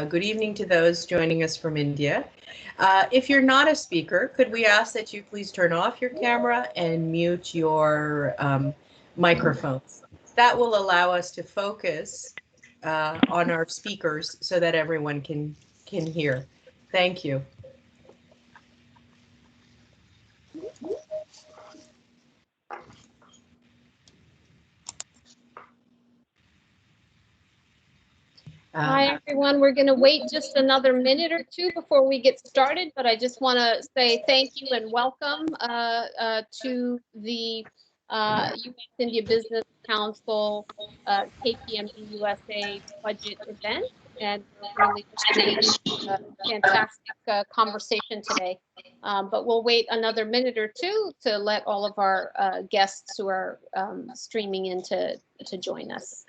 good evening to those joining us from India. If you're not a speaker, could we ask that you please turn off your camera and mute your microphones? That will allow us to focus on our speakers so that everyone can hear. Thank you. Hi, everyone. We're going to wait just another minute or two before we get started, but I just want to say thank you and welcome to the U.S. India Business Council KPMG USA budget event. And we're really a fantastic conversation today. But we'll wait another minute or two to let all of our guests who are streaming in to join us.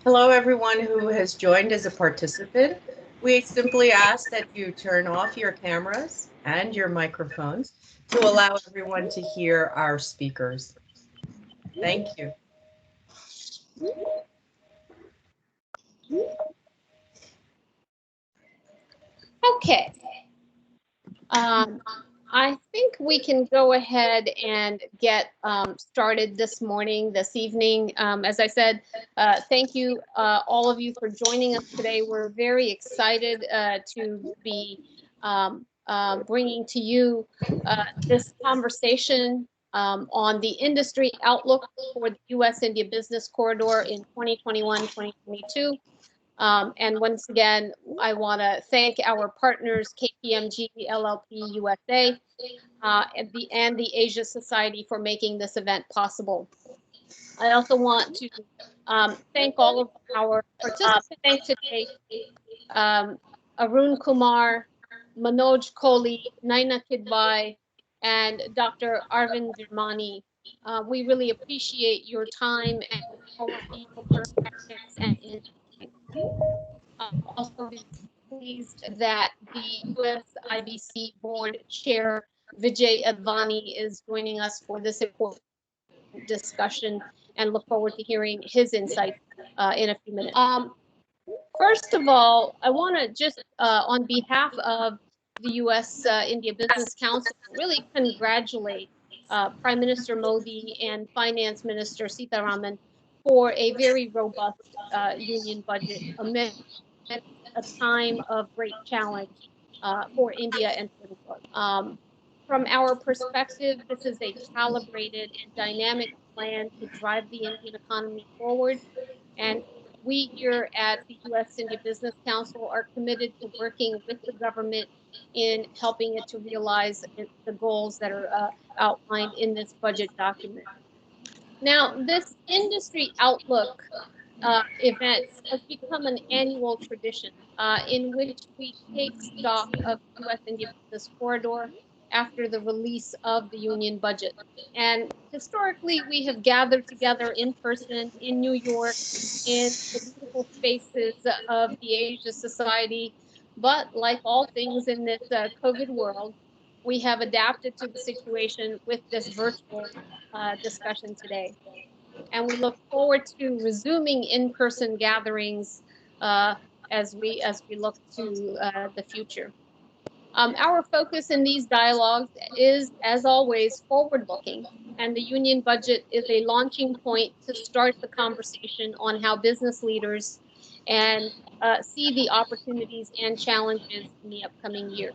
Hello, everyone who has joined as a participant. We simply ask that you turn off your cameras and your microphones to allow everyone to hear our speakers. Thank you. Okay. I think we can go ahead and get started this evening. As I said, thank you, all of you, for joining us today. We're very excited to be bringing to you this conversation on the industry outlook for the U.S. India Business Corridor in 2021-2022. And once again, I want to thank our partners, KPMG LLP USA and the Asia Society, for making this event possible. I also want to thank all of our participants today, Arun, Kumar, Manoj Kohli, Naina Kidbai, and Dr. Arvind Virmani. We really appreciate your time and all of your perspectives and insights. I'm also pleased that the USIBC board chair, Vijay Advani, is joining us for this important discussion, and look forward to hearing his insights in a few minutes. First of all, I want to just, on behalf of the U.S. India Business Council, really congratulate Prime Minister Modi and Finance Minister Sitharaman for a very robust union budget amid a time of great challenge for India and for the world. From our perspective, this is a calibrated and dynamic plan to drive the Indian economy forward. And we here at the U.S. India Business Council are committed to working with the government in helping it to realize the goals that are outlined in this budget document. Now, this industry outlook event has become an annual tradition in which we take stock of U.S. India Business Corridor after the release of the union budget. And historically, we have gathered together in person in New York in the beautiful spaces of the Asia Society. But like all things in this COVID world, we have adapted to the situation with this virtual discussion today. And we look forward to resuming in-person gatherings as we look to the future. Our focus in these dialogues is, as always, forward-looking, and the union budget is a launching point to start the conversation on how business leaders and see the opportunities and challenges in the upcoming year.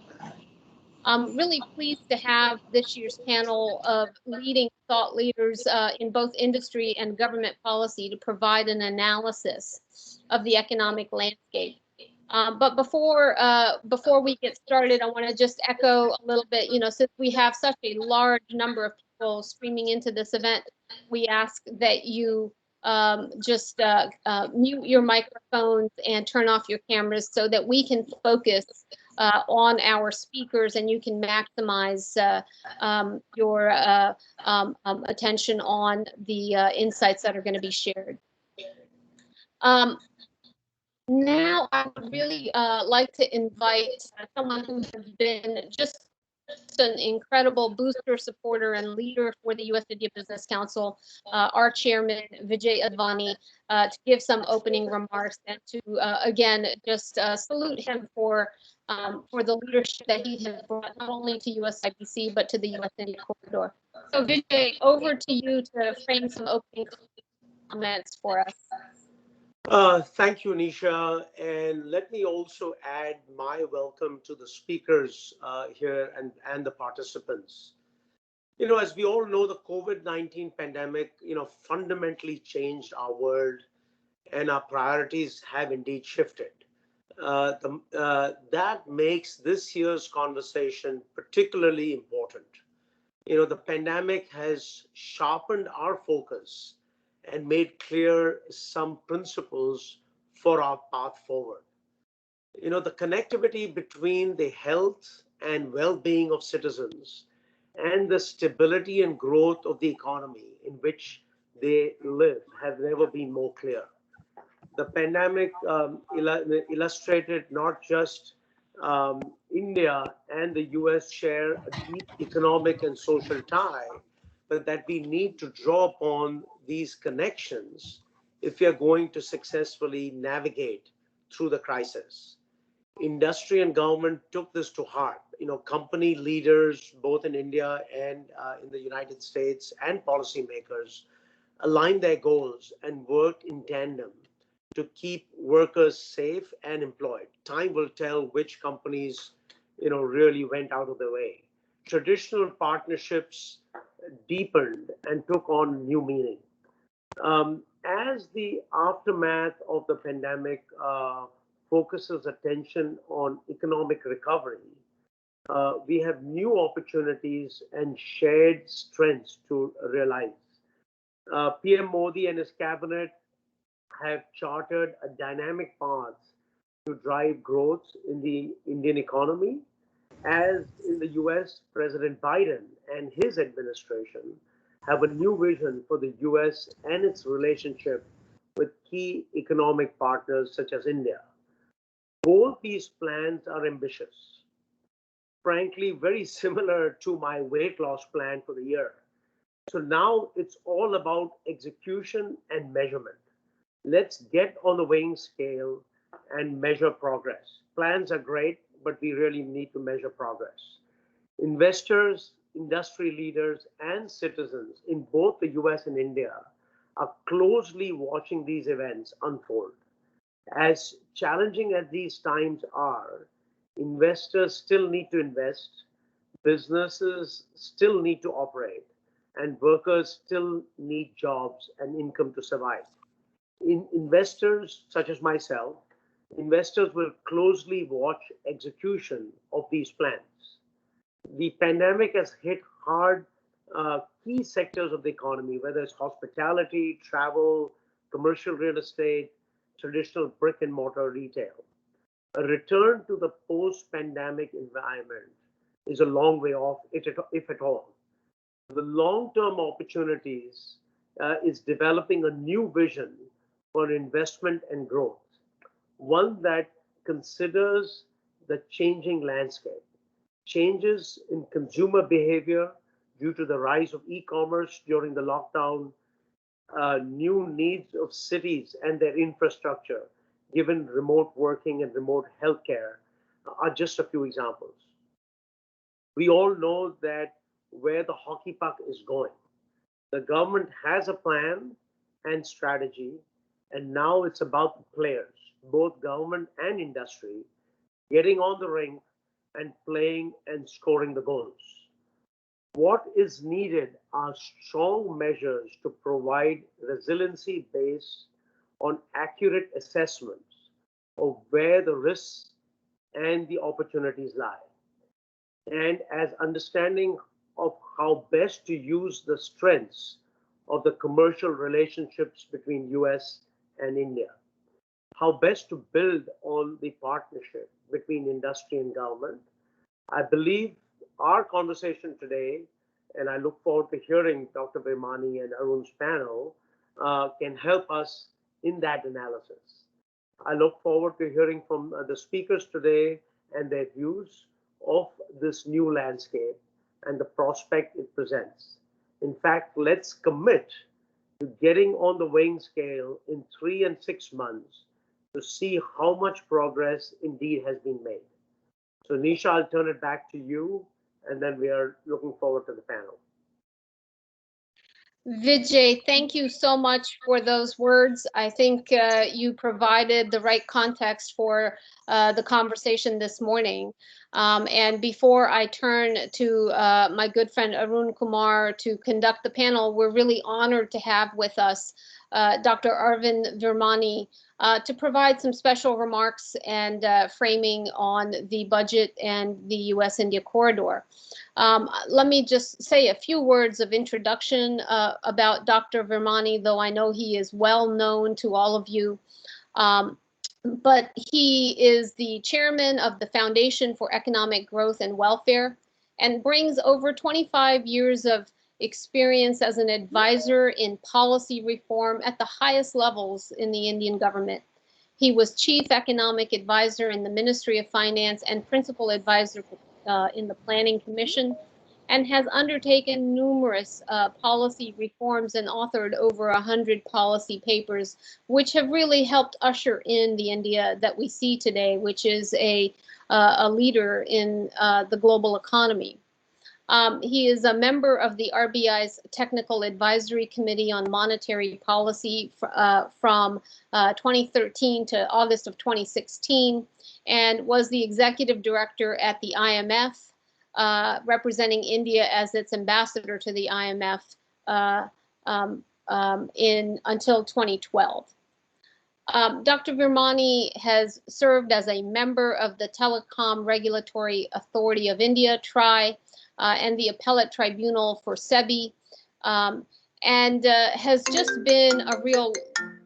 I'm really pleased to have this year's panel of leading thought leaders in both industry and government policy to provide an analysis of the economic landscape. But before we get started, I want to just echo a little bit, since we have such a large number of people streaming into this event, we ask that you just mute your microphones and turn off your cameras so that we can focus on our speakers and you can maximize your attention on the insights that are going to be shared. Now, I would really like to invite someone who has been just an incredible booster, supporter, and leader for the U.S. India Business Council, our chairman, Vijay Advani, to give some opening remarks and to, again, just salute him for the leadership that he has brought not only to USIBC, but to the U.S. India corridor. So, Vijay, over to you to frame some opening comments for us. Thank you, Nisha. And let me also add my welcome to the speakers here and the participants. You know, as we all know, the COVID-19 pandemic, fundamentally changed our world and our priorities have indeed shifted. That makes this year's conversation particularly important. The pandemic has sharpened our focus and made clear some principles for our path forward. The connectivity between the health and well-being of citizens and the stability and growth of the economy in which they live have never been more clear. The pandemic illustrated not just India and the US share a deep economic and social tie, but that we need to draw upon these connections if we are going to successfully navigate through the crisis. Industry and government took this to heart. Company leaders, both in India and in the United States, and policymakers aligned their goals and worked in tandem to keep workers safe and employed. Time will tell which companies, really went out of the way. Traditional partnerships deepened and took on new meaning. As the aftermath of the pandemic focuses attention on economic recovery, we have new opportunities and shared strengths to realize. PM Modi and his cabinet have chartered a dynamic path to drive growth in the Indian economy, as in the US, President Biden and his administration have a new vision for the US and its relationship with key economic partners such as India. Both these plans are ambitious, frankly, very similar to my weight loss plan for the year. So now it's all about execution and measurement. Let's get on the weighing scale and measure progress. Plans are great, but we really need to measure progress. Investors, industry leaders, and citizens in both the US and India are closely watching these events unfold. As challenging as these times are, investors still need to invest, businesses still need to operate, and workers still need jobs and income to survive. Investors, such as myself, investors will closely watch execution of these plans. The pandemic has hit hard key sectors of the economy, whether it's hospitality, travel, commercial real estate, traditional brick and mortar retail. A return to the post-pandemic environment is a long way off, if at all. The long-term opportunities is developing a new vision for investment and growth, one that considers the changing landscape, changes in consumer behavior due to the rise of e-commerce during the lockdown, new needs of cities and their infrastructure, given remote working and remote healthcare, are just a few examples. We all know that where the hockey puck is going. The government has a plan and strategy, and now it's about the players, both government and industry, getting on the rink and playing and scoring the goals. What is needed are strong measures to provide resiliency based on accurate assessments of where the risks and the opportunities lie. And as understanding of how best to use the strengths of the commercial relationships between US and India. How best to build on the partnership between industry and government. I believe our conversation today, and I look forward to hearing Dr. Virmani and Arun's panel, can help us in that analysis. I look forward to hearing from the speakers today and their views of this new landscape and the prospect it presents. In fact, let's commit to getting on the weighing scale in 3 and 6 months to see how much progress indeed has been made. So Nisha, I'll turn it back to you, and then we are looking forward to the panel. Vijay, thank you so much for those words. I think you provided the right context for the conversation this morning. And before I turn to my good friend Arun Kumar to conduct the panel, we're really honored to have with us Dr. Arvind Virmani to provide some special remarks and framing on the budget and the U.S. India corridor. Let me just say a few words of introduction about Dr. Virmani, though I know he is well known to all of you. But he is the chairman of the Foundation for Economic Growth and Welfare and brings over 25 years of experience as an advisor in policy reform at the highest levels in the Indian government. He was chief economic advisor in the Ministry of Finance and principal advisor in the Planning Commission, and has undertaken numerous policy reforms and authored over 100 policy papers, which have really helped usher in the India that we see today, which is a leader in the global economy. He is a member of the RBI's Technical Advisory Committee on Monetary Policy from 2013 to August of 2016, and was the executive director at the IMF, representing India as its ambassador to the IMF until 2012. Dr. Virmani has served as a member of the Telecom Regulatory Authority of India, TRAI, and the Appellate Tribunal for SEBI, and has just been a real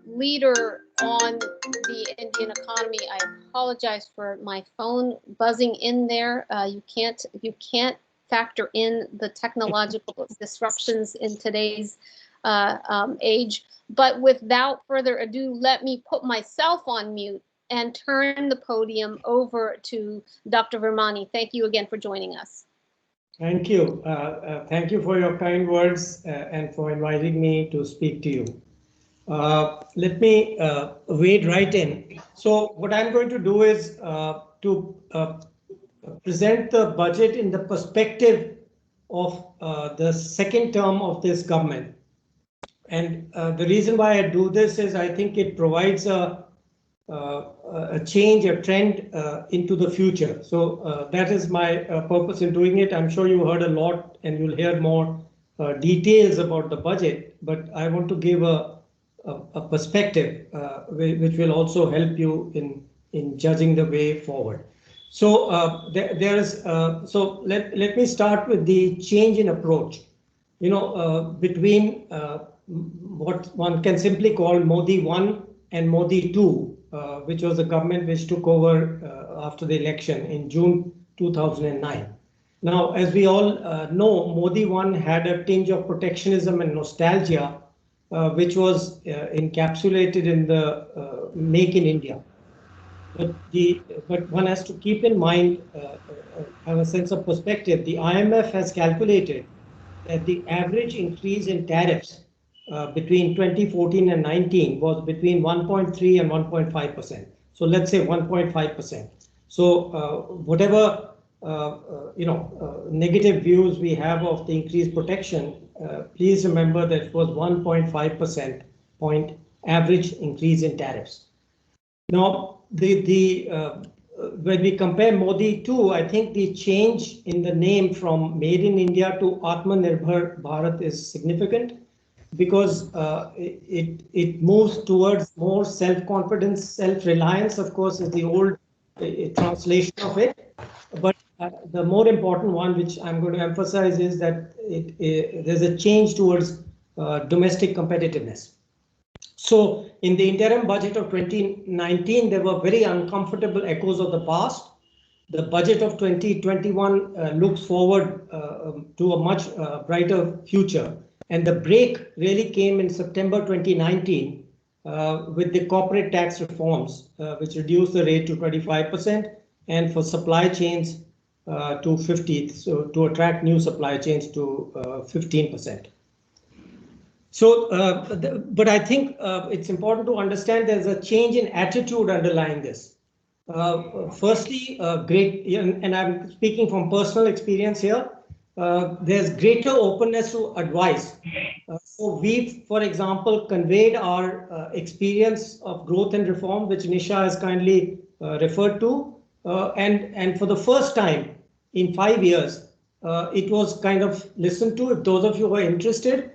leader on the Indian economy. I apologize for my phone buzzing in there. You can't factor in the technological disruptions in today's age. But without further ado, let me put myself on mute and turn the podium over to Dr. Virmani. Thank you again for joining us. Thank you. Thank you for your kind words and for inviting me to speak to you. Let me wade right in. So what I'm going to do is to present the budget in the perspective of the second term of this government. And the reason why I do this is I think it provides a change, a trend into the future. So that is my purpose in doing it. I'm sure you heard a lot and you'll hear more details about the budget, but I want to give a perspective which will also help you in judging the way forward. So so let me start with the change in approach. You know, between what one can simply call Modi 1 and Modi 2, which was the government which took over after the election in June 2009. Now, as we all know, Modi 1 had a tinge of protectionism and nostalgia, which was encapsulated in the Make in India. But one has to keep in mind, have a sense of perspective. The IMF has calculated that the average increase in tariffs between 2014 and 19 was between 1.3 and 1.5%. So let's say 1.5%. So whatever negative views we have of the increased protection, please remember that it was 1.5% point average increase in tariffs. Now, when we compare Modi 2, I think the change in the name from Made in India to Atmanirbhar Bharat is significant, because it moves towards more self-confidence, self-reliance, of course, is the old translation of it. But the more important one, which I'm going to emphasize, is that there's a change towards domestic competitiveness. So in the interim budget of 2019, there were very uncomfortable echoes of the past. The budget of 2021 looks forward to a much brighter future. And the break really came in September 2019 with the corporate tax reforms, which reduced the rate to 25% and for supply chains to 50%, so to attract new supply chains to 15%. So, but I think it's important to understand there's a change in attitude underlying this. Firstly, and I'm speaking from personal experience here, there's greater openness to advice. So we've, for example, conveyed our experience of growth and reform, which Nisha has kindly referred to. And for the first time in 5 years, it was kind of listened to. If those of you who are interested,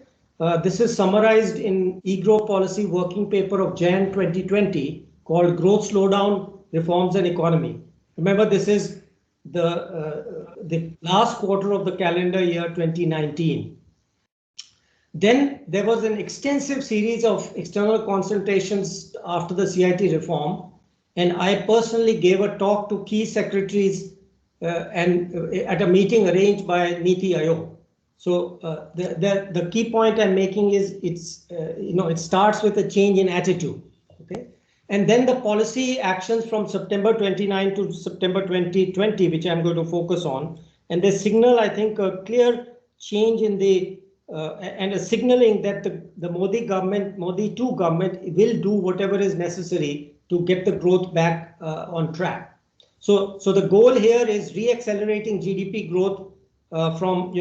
this is summarized in eGrow policy working paper of Jan 2020 called Growth Slowdown, Reforms and Economy. Remember, this is the last quarter of the calendar year 2019. Then there was an extensive series of external consultations after the CIT reform, and I personally gave a talk to key secretaries and at a meeting arranged by Niti Aayog. So the key point I'm making is it starts with a change in attitude. Okay. And then the policy actions from September 29 to September 2020, which I'm going to focus on, and they signal, I think, a clear change in the and a signaling that the Modi government, Modi 2 government, will do whatever is necessary to get the growth back on track. So the goal here is re-accelerating GDP growth from,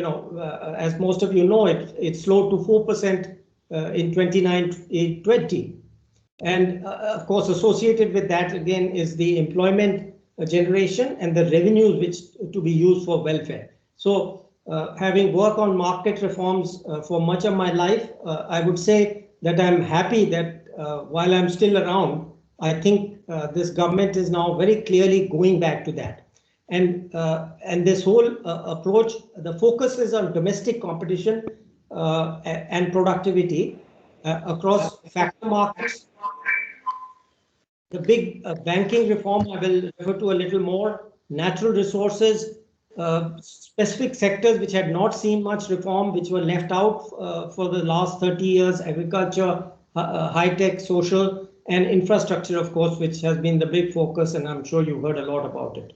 as most of you know, it slowed to 4% in 2020. And of course, associated with that, again, is the employment generation and the revenues which to be used for welfare. So having worked on market reforms for much of my life, I would say that I'm happy that while I'm still around, I think this government is now very clearly going back to that. And this whole approach, the focus is on domestic competition and productivity across factor markets. The big banking reform I will refer to a little more, natural resources, specific sectors which had not seen much reform, which were left out for the last 30 years, agriculture, high-tech, social, and infrastructure, of course, which has been the big focus, and I'm sure you've heard a lot about it.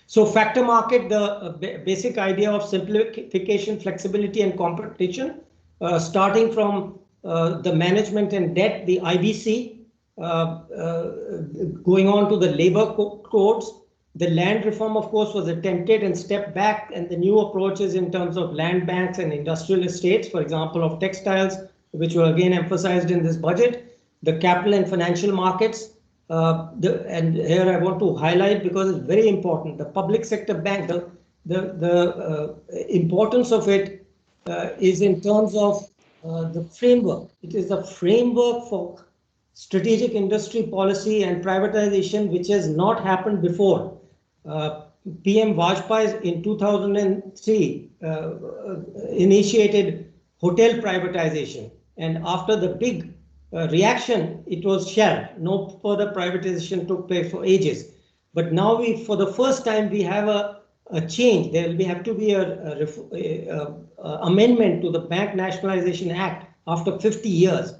So factor market, the basic idea of simplification, flexibility, and competition, starting from the management and debt, the IBC, going on to the labor codes. The land reform, of course, was attempted and stepped back, and the new approaches in terms of land banks and industrial estates, for example, of textiles, which were again emphasized in this budget, the capital and financial markets. And here I want to highlight, because it's very important, the public sector bank, the importance of it is in terms of the framework. It is a framework for strategic industry policy and privatization, which has not happened before. PM Vajpayee in 2003 initiated hotel privatization, and after the big reaction, it was shelved. No further privatization took place for ages. But now for the first time, we have a change. There will have to be a amendment to the Bank Nationalization Act after 50 years.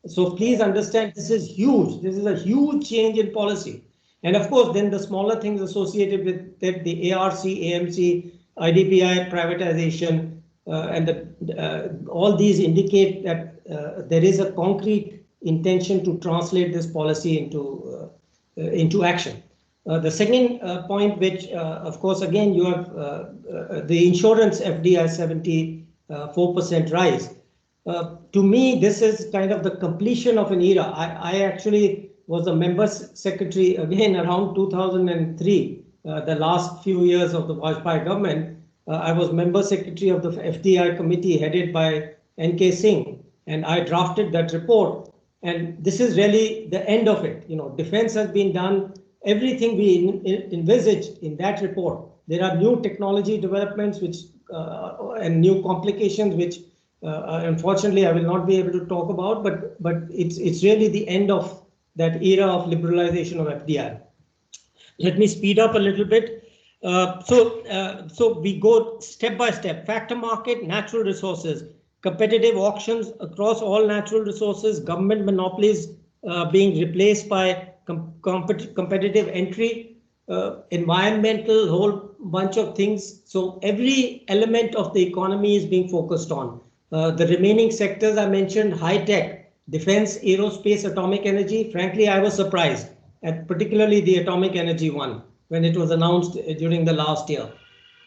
So please understand, this is huge. This is a huge change in policy. And of course, then the smaller things associated with that, the ARC, AMC, IDPI privatization, and all these indicate that there is a concrete intention to translate this policy into action. The second point, which of course, again, you have the insurance FDI 74% rise. To me, this is kind of the completion of an era. I actually was a member secretary again around 2003, the last few years of the Vajpayee government. I was member secretary of the FDI committee headed by N.K. Singh, and I drafted that report. And this is really the end of it. Defense has been done. Everything we envisaged in that report. There are new technology developments which and new complications which unfortunately I will not be able to talk about, but it's really the end of that era of liberalization of FDI. Let me speed up a little bit. So we go step by step. Factor market, natural resources, competitive auctions across all natural resources, government monopolies being replaced by competitive entry, environmental, whole bunch of things. So every element of the economy is being focused on. The remaining sectors I mentioned, high tech, defense, aerospace, atomic energy. Frankly, I was surprised, and particularly the atomic energy one, when it was announced during the last year,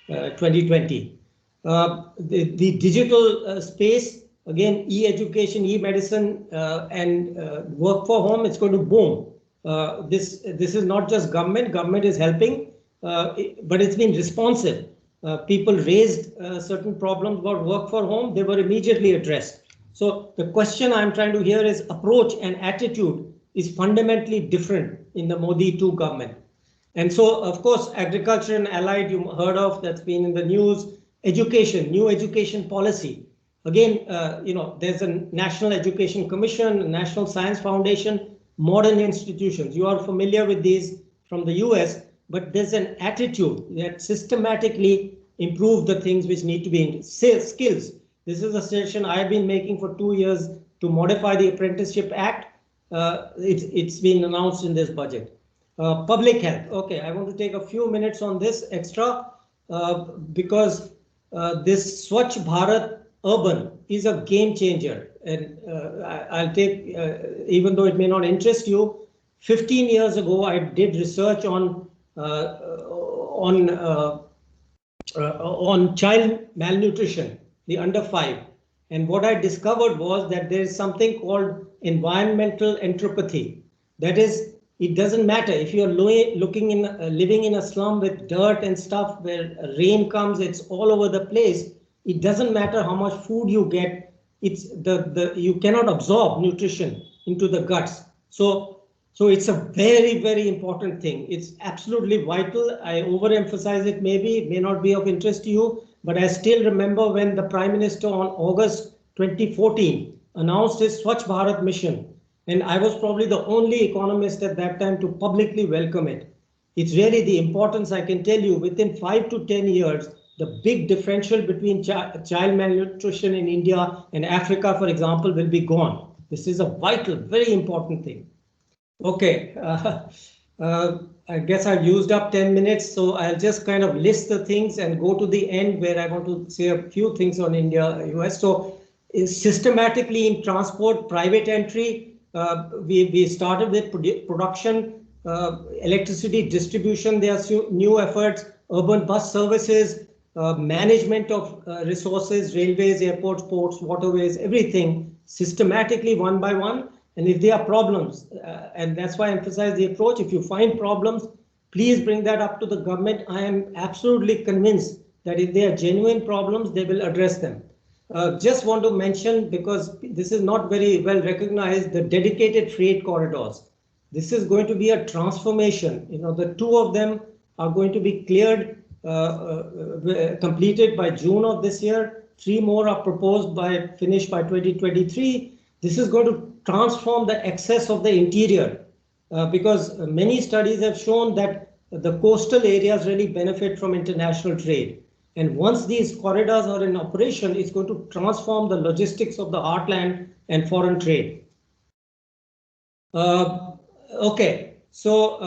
2020. The digital space, again, e-education, e-medicine, and work for home, it's going to boom. This is not just government. Government is helping, but it's been responsive. People raised certain problems about work for home. They were immediately addressed. So the question I'm trying to hear is approach and attitude is fundamentally different in the Modi 2 government. And so, of course, agriculture and allied you heard of, that's been in the news. Education, new education policy. Again, there's a National Education Commission, a National Science Foundation, modern institutions. You are familiar with these from the US, but there's an attitude that systematically improve the things which need to be in skills. This is a session I've been making for 2 years to modify the Apprenticeship Act. It's been announced in this budget. Public health. Okay, I want to take a few minutes on this extra because this Swachh Bharat Urban is a game changer. And I'll take, even though it may not interest you, 15 years ago, I did research on child malnutrition, the under 5. And what I discovered was that there is something called environmental entropy. That is, it doesn't matter if you're living in a slum with dirt and stuff where rain comes, it's all over the place. It doesn't matter how much food you get. It's you cannot absorb nutrition into the guts. So it's a very, very important thing. It's absolutely vital. I overemphasize it. Maybe it may not be of interest to you, but I still remember when the Prime Minister on August 2014 announced his Swachh Bharat mission. And I was probably the only economist at that time to publicly welcome it. It's really the importance, I can tell you, within 5 to 10 years, the big differential between child malnutrition in India and Africa, for example, will be gone. This is a vital, very important thing. Okay, I guess I've used up 10 minutes, so I'll just kind of list the things and go to the end where I want to say a few things on India, US. So systematically in transport, private entry, we started with production, electricity distribution. There are new efforts, urban bus services, management of resources, railways, airports, ports, waterways, everything systematically one by one. And if there are problems, and that's why I emphasize the approach, if you find problems, please bring that up to the government. I am absolutely convinced that if there are genuine problems, they will address them. Just want to mention, because this is not very well recognized, the dedicated freight corridors. This is going to be a transformation. The 2 of them are going to be cleared, completed by June of this year. 3 more are proposed finished by 2023. This is going to transform the access of the interior because many studies have shown that the coastal areas really benefit from international trade. And once these corridors are in operation, it's going to transform the logistics of the heartland and foreign trade. Okay, so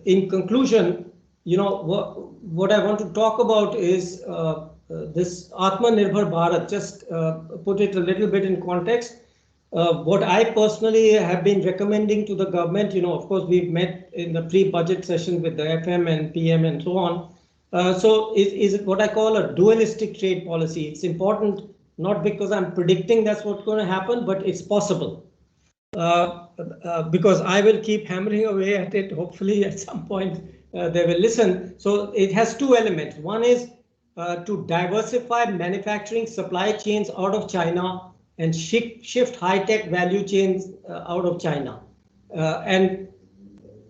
in conclusion, what I want to talk about is this Atmanirbhar Bharat. Just put it a little bit in context. What I personally have been recommending to the government, of course, we've met in the pre-budget session with the FM and PM and so on. So is what I call a dualistic trade policy. It's important, not because I'm predicting that's what's going to happen, but it's possible. Because I will keep hammering away at it. Hopefully at some point they will listen. So it has 2 elements. One is to diversify manufacturing supply chains out of China and shift high-tech value chains out of China, and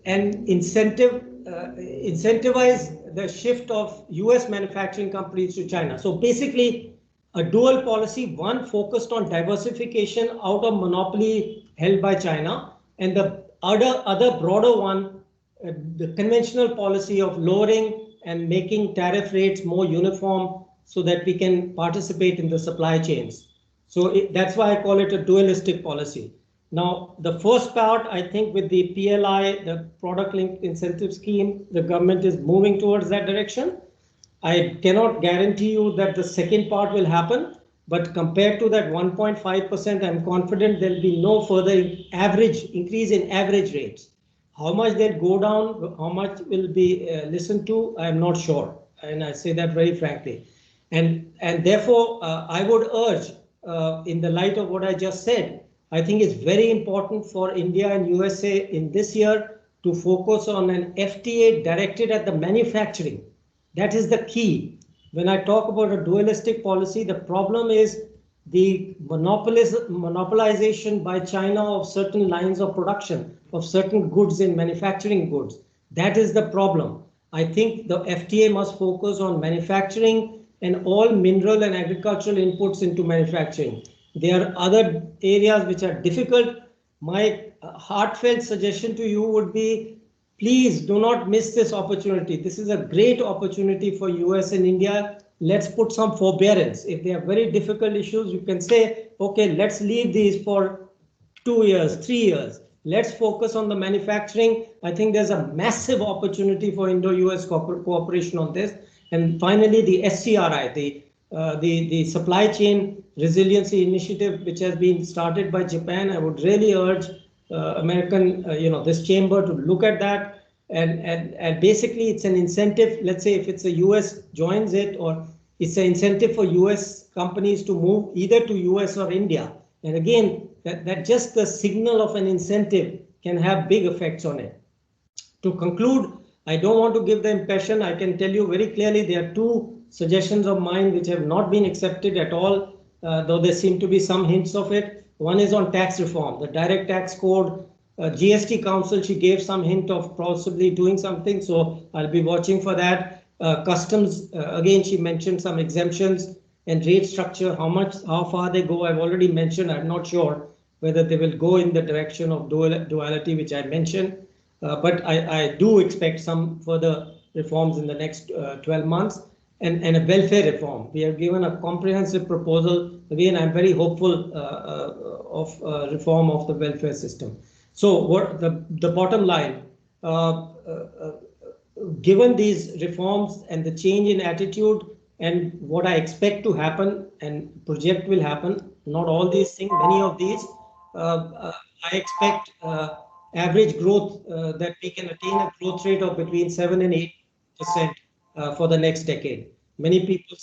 incentivize the shift of US manufacturing companies to China. So basically, a dual policy, one focused on diversification out of monopoly held by China, and the other broader one, the conventional policy of lowering and making tariff rates more uniform so that we can participate in the supply chains. So that's why I call it a dualistic policy. Now, the first part, I think with the PLI, the product linked incentive scheme, the government is moving towards that direction. I cannot guarantee you that the second part will happen, but compared to that 1.5%, I'm confident there'll be no further average increase in average rates. How much they'll go down, how much will be listened to, I'm not sure. And I say that very frankly. And therefore, I would urge, in the light of what I just said, I think it's very important for India and USA in this year to focus on an FTA directed at the manufacturing. That is the key. When I talk about a dualistic policy, the problem is the monopolization by China of certain lines of production, of certain goods in manufacturing goods. That is the problem. I think the FTA must focus on manufacturing and all mineral and agricultural inputs into manufacturing. There are other areas which are difficult. My heartfelt suggestion to you would be, please do not miss this opportunity. This is a great opportunity for US and India. Let's put some forbearance. If they have very difficult issues, you can say, okay, let's leave these for 2 years, 3 years. Let's focus on the manufacturing. I think there's a massive opportunity for Indo-US cooperation on this. And finally, the SCRI, the supply chain resiliency initiative, which has been started by Japan. I would really urge American, this chamber to look at that. And basically, it's an incentive. Let's say if it's a US joins it, or it's an incentive for US companies to move either to US or India. And again, that just the signal of an incentive can have big effects on it. To conclude, I don't want to give the impression, I can tell you very clearly there are two suggestions of mine which have not been accepted at all, though there seem to be some hints of it. One is on tax reform, the direct tax code. GST Council, she gave some hint of possibly doing something, so I'll be watching for that. Customs, again, she mentioned some exemptions and rate structure, how far they go, I've already mentioned. I'm not sure whether they will go in the direction of duality, which I mentioned. But I do expect some further reforms in the next 12 months and a welfare reform. We have given a comprehensive proposal. Again, I'm very hopeful of reform of the welfare system. So what the bottom line, given these reforms and the change in attitude and what I expect to happen and project will happen, not all these things, many of these, I expect average growth that we can attain a growth rate of between 7 and 8% for the next decade. Many people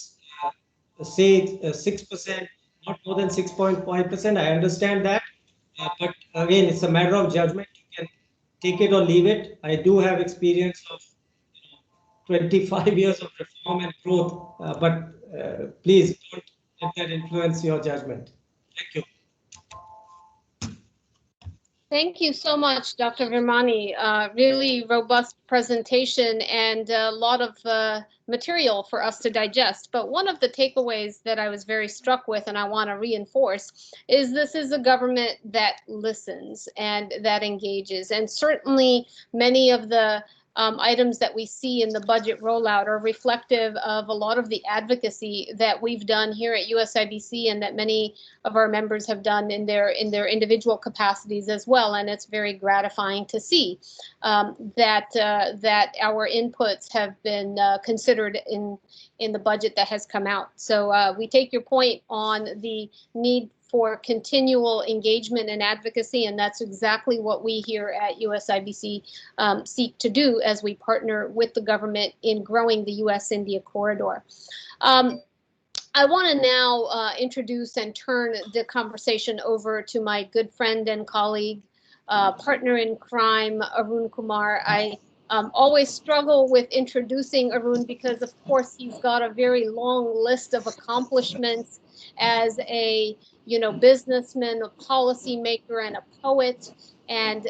say 6%, not more than 6.5%. I understand that, but again, it's a matter of judgment. You can take it or leave it. I do have experience of 25 years of reform and growth, but please don't let that influence your judgment. Thank you. Thank you so much, Dr. Virmani. Really robust presentation and a lot of material for us to digest. But one of the takeaways that I was very struck with and I want to reinforce is this is a government that listens and that engages. And certainly many of the items that we see in the budget rollout are reflective of a lot of the advocacy that we've done here at USIBC and that many of our members have done in their individual capacities as well. And it's very gratifying to see that our inputs have been considered in the budget that has come out. So we take your point on the need for continual engagement and advocacy, and that's exactly what we here at USIBC seek to do as we partner with the government in growing the US-India corridor. I want to now introduce and turn the conversation over to my good friend and colleague, partner in crime, Arun Kumar. I always struggle with introducing Arun because, of course, he's got a very long list of accomplishments as a businessman, a policymaker, and a poet. And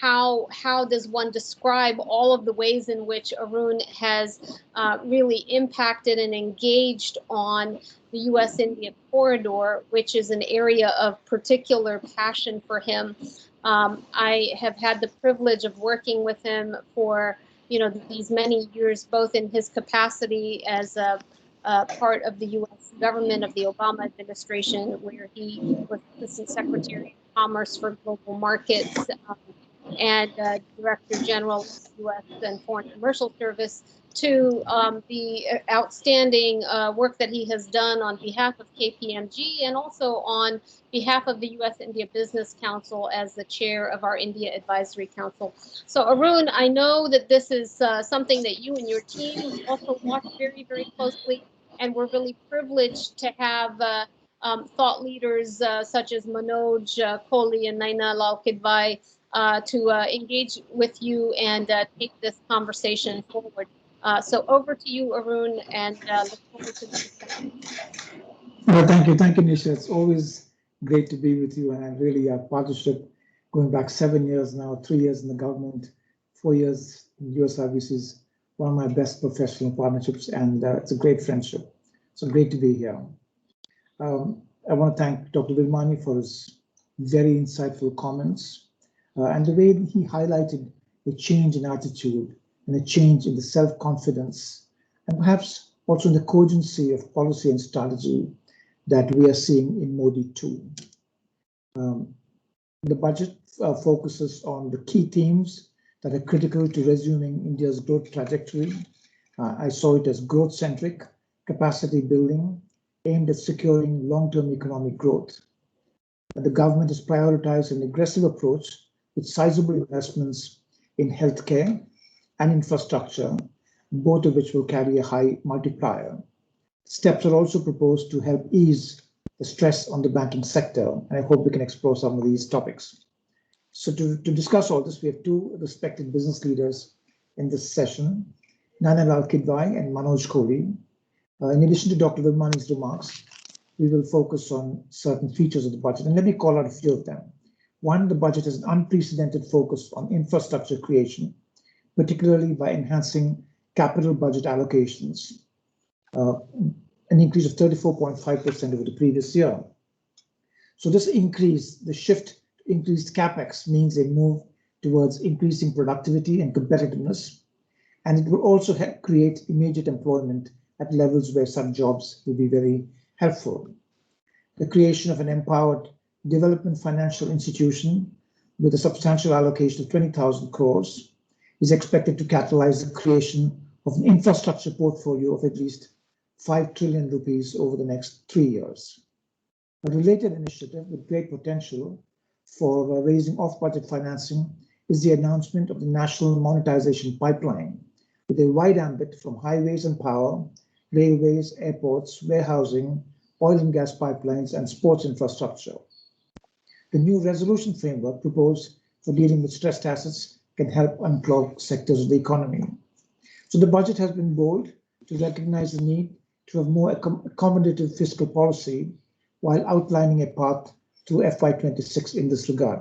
how does one describe all of the ways in which Arun has really impacted and engaged on the U.S. India corridor, which is an area of particular passion for him. I have had the privilege of working with him for these many years, both in his capacity as a part of the U.S. government of the Obama administration, where he was Assistant Secretary of Commerce for Global Markets and Director General of the U.S. and Foreign Commercial Service, to the outstanding work that he has done on behalf of KPMG and also on behalf of the U.S. India Business Council as the chair of our India Advisory Council. So Arun, I know that this is something that you and your team also watch very, very closely, and we're really privileged to have thought leaders such as Manoj Kohli and Naina Lal Kidwai to engage with you and take this conversation forward. So over to you, Arun, and look forward to the discussion. Well, thank you, Nisha. It's always great to be with you, and I really our partnership going back 7 years now, 3 years in the government, 4 years in USIBC is one of my best professional partnerships, and it's a great friendship. So great to be here. I want to thank Dr. Virmani for his very insightful comments and the way he highlighted a change in attitude and a change in the self-confidence and perhaps also in the cogency of policy and strategy that we are seeing in Modi too. The budget focuses on the key themes that are critical to resuming India's growth trajectory. I saw it as growth-centric, capacity building, aimed at securing long-term economic growth. The government has prioritized an aggressive approach with sizable investments in healthcare and infrastructure, both of which will carry a high multiplier. Steps are also proposed to help ease the stress on the banking sector, and I hope we can explore some of these topics. So to discuss all this, we have two respected business leaders in this session, Naina Lal Kidwai and Manoj Kohli. In addition to Dr. Virmani's remarks, we will focus on certain features of the budget, and let me call out a few of them. One, the budget has an unprecedented focus on infrastructure creation, particularly by enhancing capital budget allocations, an increase of 34.5% over the previous year. So this increase, the shift to increased capex, means a move towards increasing productivity and competitiveness, and it will also help create immediate employment at levels where some jobs will be very helpful. The creation of an empowered development financial institution with a substantial allocation of 20,000 crores is expected to catalyze the creation of an infrastructure portfolio of at least 5 trillion rupees over the next 3 years. A related initiative with great potential for raising off-budget financing is the announcement of the National Monetization Pipeline, with a wide ambit from highways and power, railways, airports, warehousing, oil and gas pipelines, and sports infrastructure. The new resolution framework proposed for dealing with stressed assets can help unclog sectors of the economy. So the budget has been bold to recognize the need to have more accommodative fiscal policy while outlining a path to FY26 in this regard.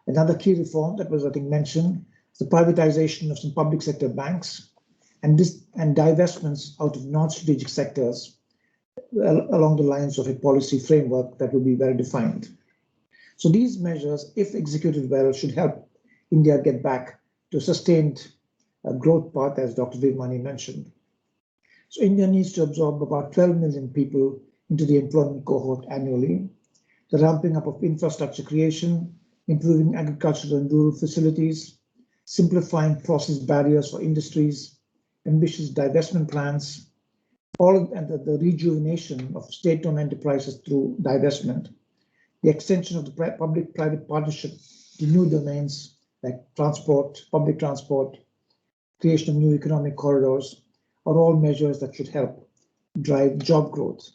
Another key reform that was, I think, mentioned is the privatization of some public sector banks and divestments out of non-strategic sectors along the lines of a policy framework that will be well defined. So these measures, if executed well, should help India get back to a sustained growth path, as Dr. Virmani mentioned. So India needs to absorb about 12 million people into the employment cohort annually. The ramping up of infrastructure creation, improving agricultural and rural facilities, simplifying process barriers for industries, ambitious divestment plans, and the rejuvenation of state-owned enterprises through divestment, the extension of the public-private partnership to new domains like transport, public transport, creation of new economic corridors, are all measures that should help drive job growth.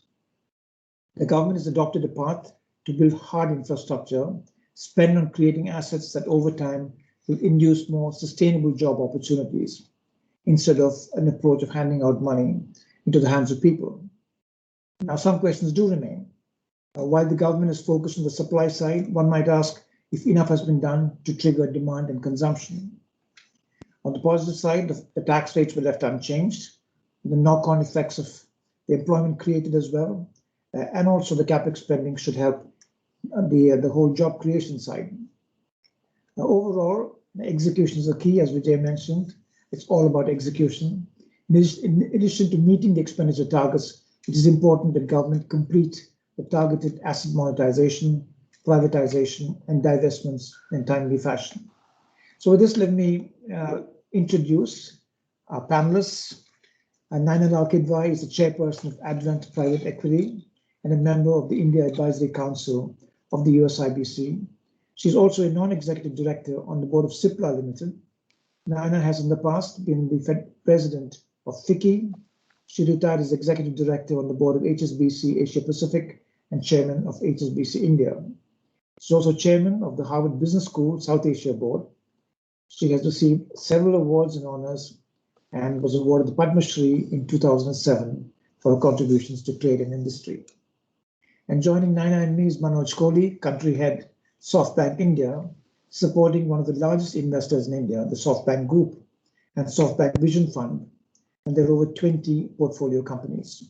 The government has adopted a path to build hard infrastructure, spend on creating assets that over time will induce more sustainable job opportunities, instead of an approach of handing out money into the hands of people. Now, some questions do remain. While the government is focused on the supply side, one might ask if enough has been done to trigger demand and consumption. On the positive side, the tax rates were left unchanged, the knock-on effects of the employment created as well, and also the capex spending should help the whole job creation side. Now, overall, execution is the key, as Vijay mentioned. It's all about execution. In addition to meeting the expenditure targets, it is important that government complete the targeted asset monetization, privatization, and divestments in timely fashion. So with this, let me introduce our panelists. Naina Lal Kidwai is the chairperson of Advent Private Equity and a member of the India Advisory Council of the USIBC. She's also a non-executive director on the board of Cipla Limited. Naina has in the past been the president of FICCI. She retired as executive director on the board of HSBC Asia Pacific and chairman of HSBC India. She's also chairman of the Harvard Business School South Asia Board. She has received several awards and honors and was awarded the Padma Shri in 2007 for her contributions to trade and industry. And joining Naina and me is Manoj Kohli, country head, SoftBank India, supporting one of the largest investors in India, the SoftBank Group and SoftBank Vision Fund, and there are over 20 portfolio companies.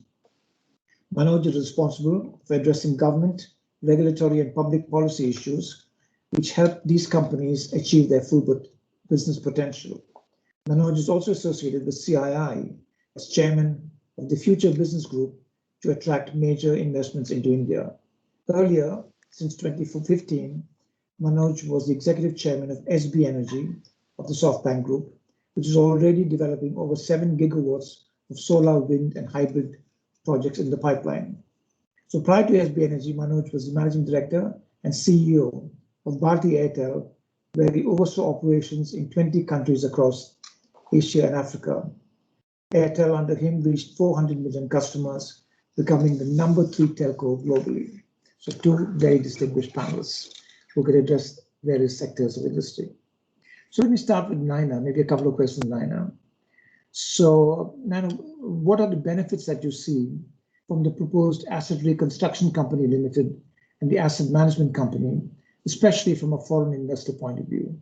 Manoj is responsible for addressing government, regulatory, and public policy issues which help these companies achieve their full business potential. Manoj is also associated with CII as chairman of the Future Business Group to attract major investments into India. Earlier, since 2015, Manoj was the executive chairman of SB Energy of the SoftBank Group, which is already developing over 7 gigawatts of solar, wind, and hybrid projects in the pipeline. So prior to SB Energy, Manoj was the managing director and CEO of Bharti Airtel, where he oversaw operations in 20 countries across Asia and Africa. Airtel under him reached 400 million customers, becoming the number 3 telco globally. So 2 very distinguished panelists who could address various sectors of industry. So let me start with Naina, maybe a couple of questions, Naina. So Naina, what are the benefits that you see from the proposed Asset Reconstruction Company Limited and the Asset Management Company, especially from a foreign investor point of view?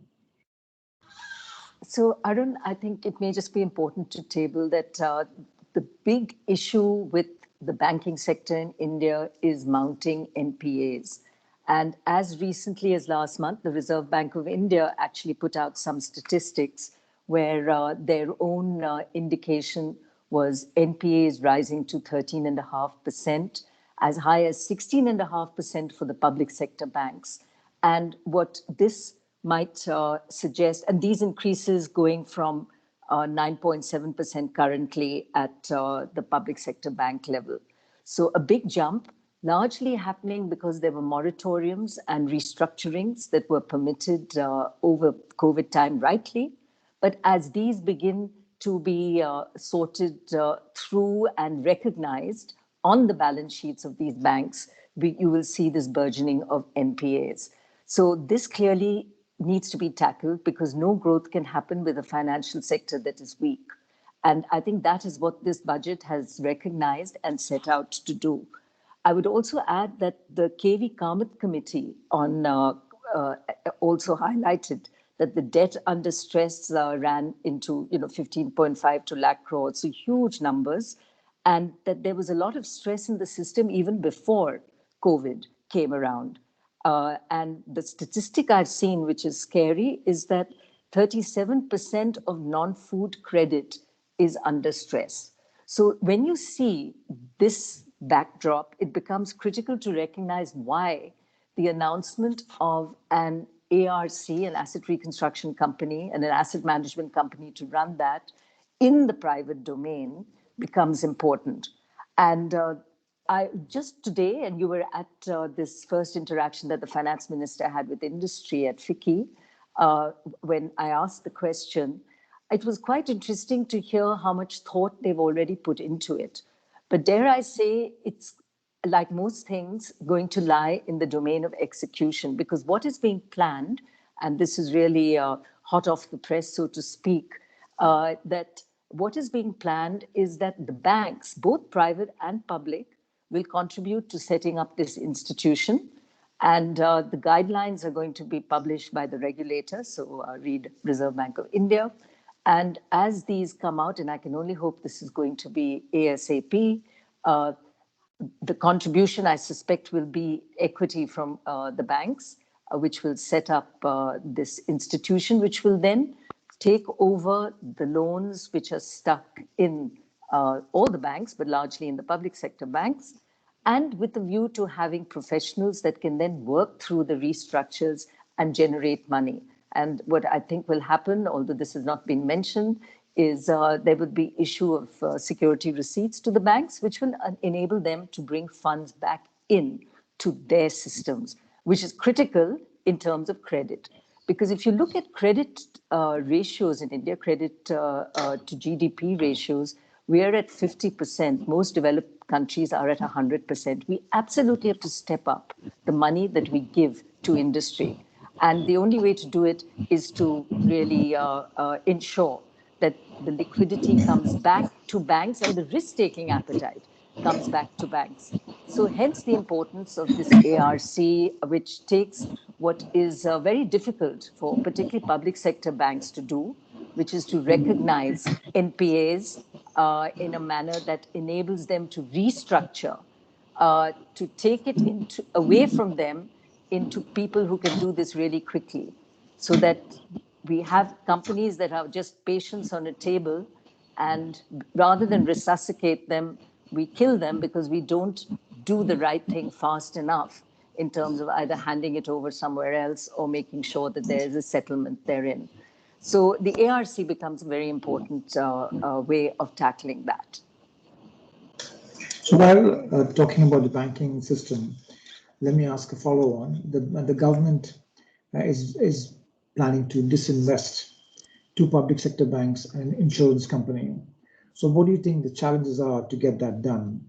So Arun, I think it may just be important to table that the big issue with the banking sector in India is mounting NPAs. And as recently as last month, the Reserve Bank of India actually put out some statistics where their own indication was NPAs rising to 13.5%, as high as 16.5% for the public sector banks. And what this might suggest, and these increases going from 9.7% currently at the public sector bank level. So a big jump, largely happening because there were moratoriums and restructurings that were permitted over COVID time rightly. But as these begin to be sorted through and recognized on the balance sheets of these banks, you will see this burgeoning of NPAs. So this clearly needs to be tackled because no growth can happen with a financial sector that is weak. And I think that is what this budget has recognized and set out to do. I would also add that the KV Kamath Committee on also highlighted that the debt under stress ran into 15.5 to lakh crores, so huge numbers, and that there was a lot of stress in the system even before COVID came around. And the statistic I've seen, which is scary, is that 37% of non-food credit is under stress. So when you see this backdrop, it becomes critical to recognize why the announcement of an ARC, an asset reconstruction company, and an asset management company to run that in the private domain becomes important. And I just today, and you were at this first interaction that the finance minister had with industry at FICCI, when I asked the question, it was quite interesting to hear how much thought they've already put into it. But dare I say, it's like most things going to lie in the domain of execution, because what is being planned, and this is really hot off the press, so to speak, that what is being planned is that the banks, both private and public, will contribute to setting up this institution. And the guidelines are going to be published by the regulator, so read Reserve Bank of India. And as these come out, and I can only hope this is going to be ASAP, the contribution, I suspect, will be equity from the banks, which will set up this institution, which will then take over the loans which are stuck in all the banks, but largely in the public sector banks, and with a view to having professionals that can then work through the restructures and generate money. And what I think will happen, although this has not been mentioned, is there would be issue of security receipts to the banks, which will enable them to bring funds back in to their systems, which is critical in terms of credit. Because if you look at credit ratios in India, credit to GDP ratios, we are at 50%. Most developed countries are at 100%. We absolutely have to step up the money that we give to industry. And the only way to do it is to really ensure that the liquidity comes back to banks and the risk-taking appetite comes back to banks. So hence the importance of this ARC, which takes what is very difficult for particularly public sector banks to do, which is to recognize NPAs in a manner that enables them to restructure, to take it away from them into people who can do this really quickly, so that we have companies that have just patience on a table, and rather than resuscitate them, we kill them because we don't do the right thing fast enough in terms of either handing it over somewhere else or making sure that there is a settlement therein. So the ARC becomes a very important way of tackling that. So while talking about the banking system, let me ask a follow-on. The government is planning to disinvest 2 public sector banks and an insurance company. So what do you think the challenges are to get that done,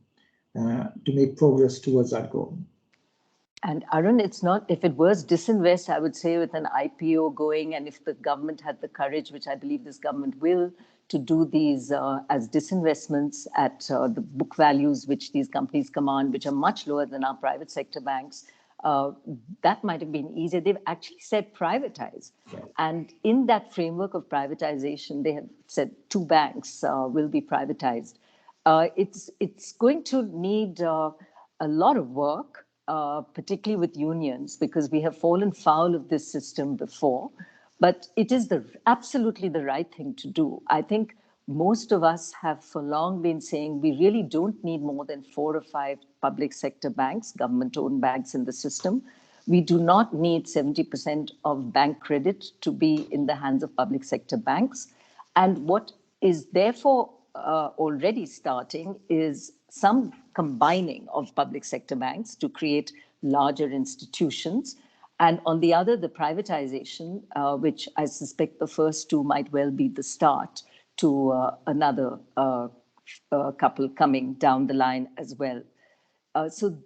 to make progress towards that goal? And Arun, it's not, if it was disinvest, I would say with an IPO going, and if the government had the courage, which I believe this government will, to do these as disinvestments at the book values which these companies command, which are much lower than our private sector banks, that might have been easier. They've actually said privatize. And in that framework of privatization, they have said 2 banks will be privatized. It's going to need a lot of work, particularly with unions, because we have fallen foul of this system before. But it is absolutely the right thing to do. I think most of us have for long been saying we really don't need more than 4 or 5 public sector banks, government-owned banks in the system. We do not need 70% of bank credit to be in the hands of public sector banks. And what is therefore already starting is some combining of public sector banks to create larger institutions. And on the other, the privatization, which I suspect the first 2 might well be the start to another couple coming down the line as well. So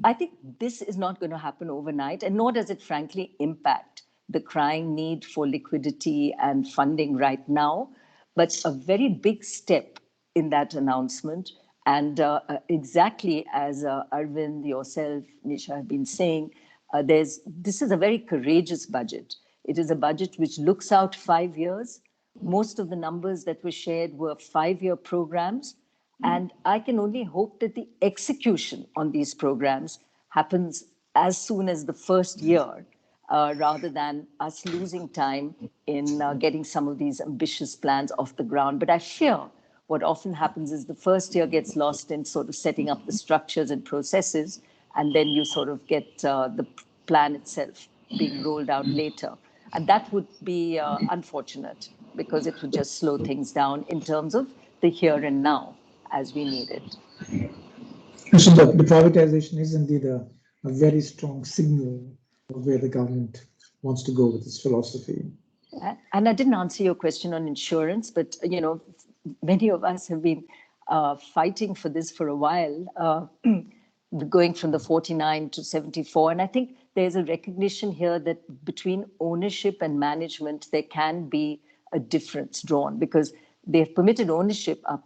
I think this is not going to happen overnight, and nor does it frankly impact the crying need for liquidity and funding right now, but a very big step in that announcement. And exactly as Arvind, yourself, Nisha have been saying, this is a very courageous budget. It is a budget which looks out 5 years. Most of the numbers that were shared were 5-year programs. And I can only hope that the execution on these programs happens as soon as the first year, rather than us losing time in getting some of these ambitious plans off the ground. But I fear what often happens is the first year gets lost in sort of setting up the structures and processes, and then you sort of get the plan itself being rolled out later. And that would be unfortunate, because it would just slow things down in terms of the here and now as we need it. So the privatization is indeed a very strong signal of where the government wants to go with this philosophy. And I didn't answer your question on insurance, but you know, many of us have been fighting for this for a while, going from the 49 to 74. And I think there's a recognition here that between ownership and management, there can be a difference drawn, because they've permitted ownership up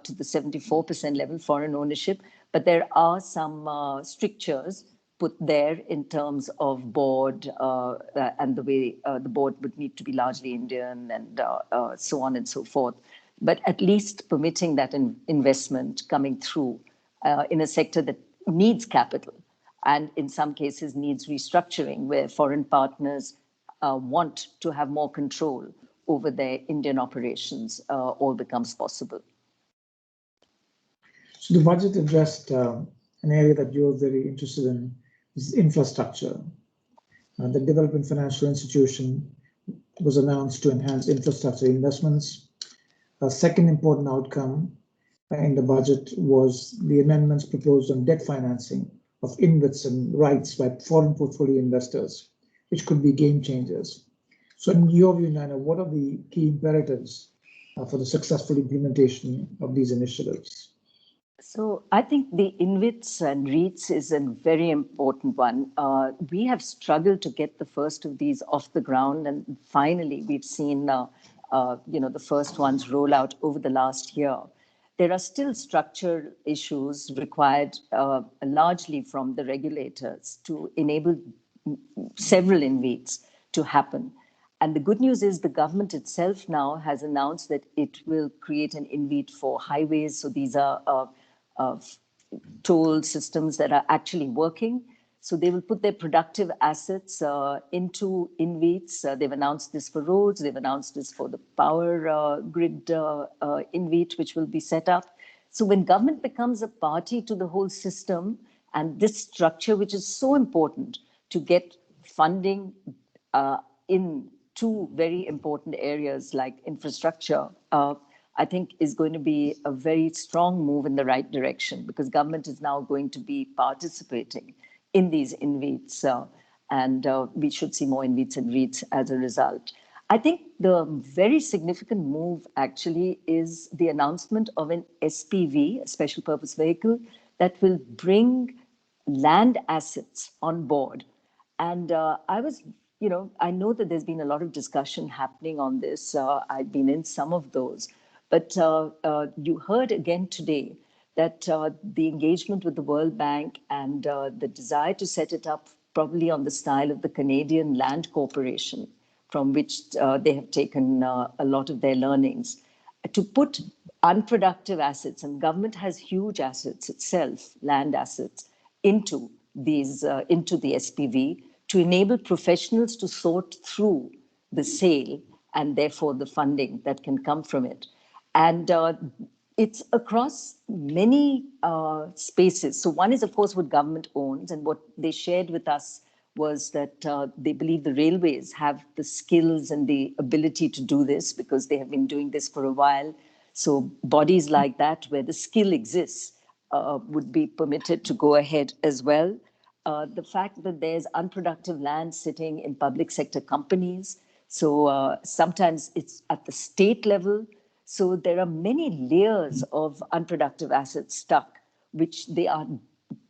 to the 74% level, foreign ownership, But there are some strictures put there in terms of board and the way the board would need to be largely Indian and so on and so forth. But at least permitting that investment coming through in a sector that needs capital and in some cases needs restructuring, where foreign partners want to have more control over their Indian operations, all becomes possible. So the budget addressed an area that you're very interested in, is infrastructure. The Development Financial Institution was announced to enhance infrastructure investments. A second important outcome in the budget was the amendments proposed on debt financing of InvITs and rights by foreign portfolio investors, which could be game changers. So in your view, Naina, what are the key imperatives for the successful implementation of these initiatives? So I think the InvITs and REITs is a very important one. We have struggled to get the first of these off the ground, and finally we've seen the first ones roll out over the last year. There are still structural issues required largely from the regulators to enable several InvITs to happen. And the good news is the government itself now has announced that it will create an InvIT for highways. So these are toll systems that are actually working. So they will put their productive assets into InvITs. They've announced this for roads. They've announced this for the power grid InvIT, which will be set up. So when government becomes a party to the whole system and this structure, which is so important to get funding in two very important areas like infrastructure, I think is going to be a very strong move in the right direction, because government is now going to be participating in these InvITs, and we should see more InvITs and REITs as a result. I think the very significant move actually is the announcement of an SPV, a special purpose vehicle, that will bring land assets on board. And I know that there's been a lot of discussion happening on this. I've been in some of those. But you heard again today that the engagement with the World Bank and the desire to set it up probably on the style of the Canadian Land Corporation, from which they have taken a lot of their learnings, to put unproductive assets, and government has huge assets itself, land assets, into the SPV, to enable professionals to sort through the sale and therefore the funding that can come from it. And it's across many spaces. So one is, of course, what government owns, and what they shared with us was that they believe the railways have the skills and the ability to do this because they have been doing this for a while. So bodies like that, where the skill exists, would be permitted to go ahead as well. The fact that there's unproductive land sitting in public sector companies. So sometimes it's at the state level. So there are many layers of unproductive assets stuck, which they are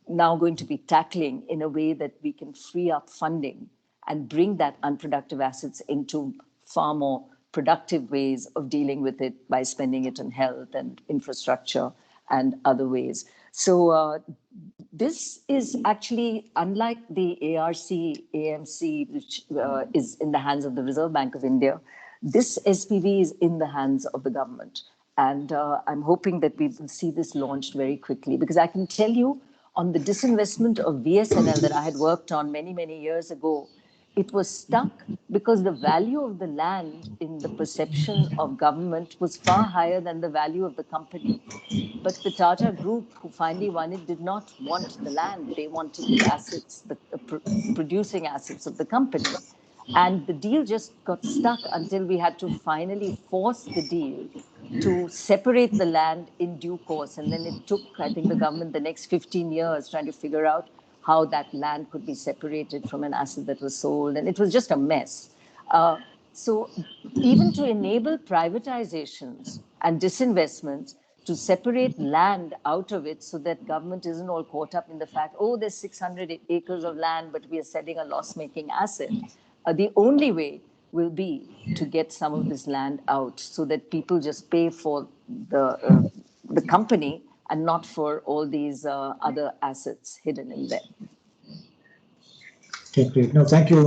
now going to be tackling in a way that we can free up funding and bring that unproductive assets into far more productive ways of dealing with it by spending it on health and infrastructure and other ways. So this is actually, unlike the ARC, AMC, which is in the hands of the Reserve Bank of India, this SPV is in the hands of the government. And I'm hoping that we will see this launched very quickly, because I can tell you on the disinvestment of BSNL that I had worked on many, many years ago, it was stuck because the value of the land in the perception of government was far higher than the value of the company. But the Tata Group, who finally won it, did not want the land. They wanted the assets, the producing assets of the company. And the deal just got stuck until we had to finally force the deal to separate the land in due course. And then it took, I think, the government the next 15 years trying to figure out how that land could be separated from an asset that was sold. And it was just a mess. So even to enable privatizations and disinvestments, to separate land out of it so that government isn't all caught up in the fact, oh, there's 600 acres of land, but we are selling a loss-making asset. The only way will be to get some of this land out so that people just pay for the company and not for all these other assets hidden in there. Okay, great. No, thank you,